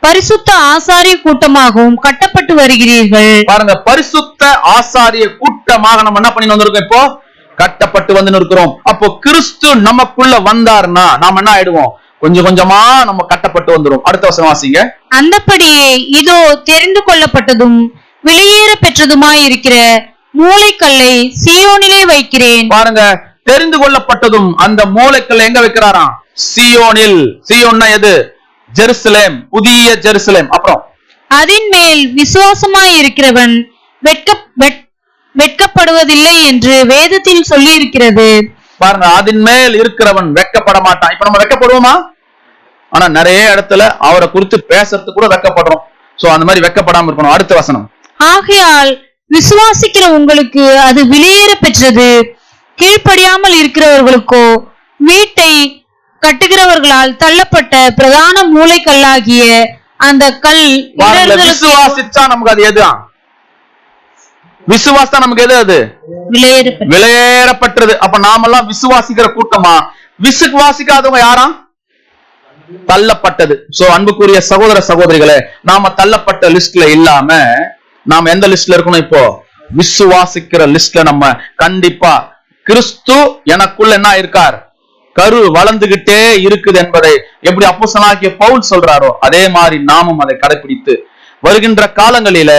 பரிசுத்த ஆசாரிய கூட்டமாகவும் கட்டப்பட்டு வருகிறீர்கள். பாருங்க, பரிசுத்த ஆசாரிய கூட்டமாக நம்ம என்ன பண்ணி வந்திருக்கோம்? இப்போ கட்டப்பட்டு வந்து இருக்கிறோம். அப்போ கிறிஸ்து நமக்குள்ள வந்தார்னா நாம என்ன ஆயிடுவோம்? கொஞ்சம் கொஞ்சமா நம்ம கட்டப்பட்டு வந்துரும். அடுத்த வசனம் வாசிங்க. அந்தபடியே இதோ தெரிந்து கொள்ளப்பட்டதும் விலையேற பெற்றதுமாய் இருக்கிற மூளைக்கல்லை சீயோனிலே வைக்கிறேன். பாருங்க, தெரிந்து கொள்ளப்பட்டதும் அந்த மூளைக்கல்லை எங்க வைக்கிறாராம்? சீயோனில். சீயோன்னா எது? ஜெருசலேம், புதிய ஜெருசலேம். அப்புறம் அதின் மேல் விசுவாசமாய் இருக்கிறவன் வெட்கப்படுவதில்லை என்று வேதத்தில் சொல்லி இருக்கிறது. பாருங்க, அதன் மேல் இருக்கிறவன் வெட்கப்பட மாட்டான். இப்ப நம்ம வெட்கப்படுவோமா? ஆனா நிறைய இடத்துல அவரை குறித்து பேசுறது கூட வெட்கப்படுறோம். சோ அந்த மாதிரி வெட்கப்படாம இருக்கணும். அடுத்த வசனம். ஆகையால் விசுவாசிக்கிற உங்களுக்கு அது விலையேற பெற்றது. கீழ்ப்படியாமல் இருக்கிறவர்களுக்கோ வீட்டை கட்டுகிறவர்களால் தள்ளப்பட்ட பிரதான மூளைக்கல்லாகிய அந்த கல் விசுவாசிச்சா நமக்கு அது எது? விசுவாசம் நமக்கு எது? அது விலையேறப்பட்டது. அப்ப நாமெல்லாம் விசுவாசிக்கிற கூட்டமா? விசுவாசிக்காதவங்க யாரா? தள்ளப்பட்டது. சோ அன்புக்குரிய சகோதர சகோதரிகளே, நாம தள்ளப்பட்ட லிஸ்ட்ல இல்லாம நாம எந்த லிஸ்ட்ல இருக்கணும்? இப்போ விசுவாசிக்கிற லிஸ்ட்ல நம்ம கண்டிப்பா கிறிஸ்து எனக்குள்ள என்ன இருக்கார்? கரு வளர்ந்துகிட்டே இருக்குது என்பதை எப்படி அப்போஸ்தலனாகிய பவுல் சொல்றாரோ அதே மாதிரி நாமும் அதை கடைபிடித்து வருகின்ற காலங்களில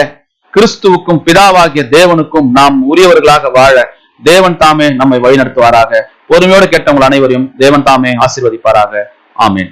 கிறிஸ்துவுக்கும் பிதாவாகிய தேவனுக்கும் நாம் உரியவர்களாக வாழ தேவன் தாமே நம்மை வழிநடத்துவாராக. பொறுமையோடு கேட்டவங்கள் அனைவரையும் தேவன் தாமே ஆசீர்வதிப்பாராக. ஆமென்.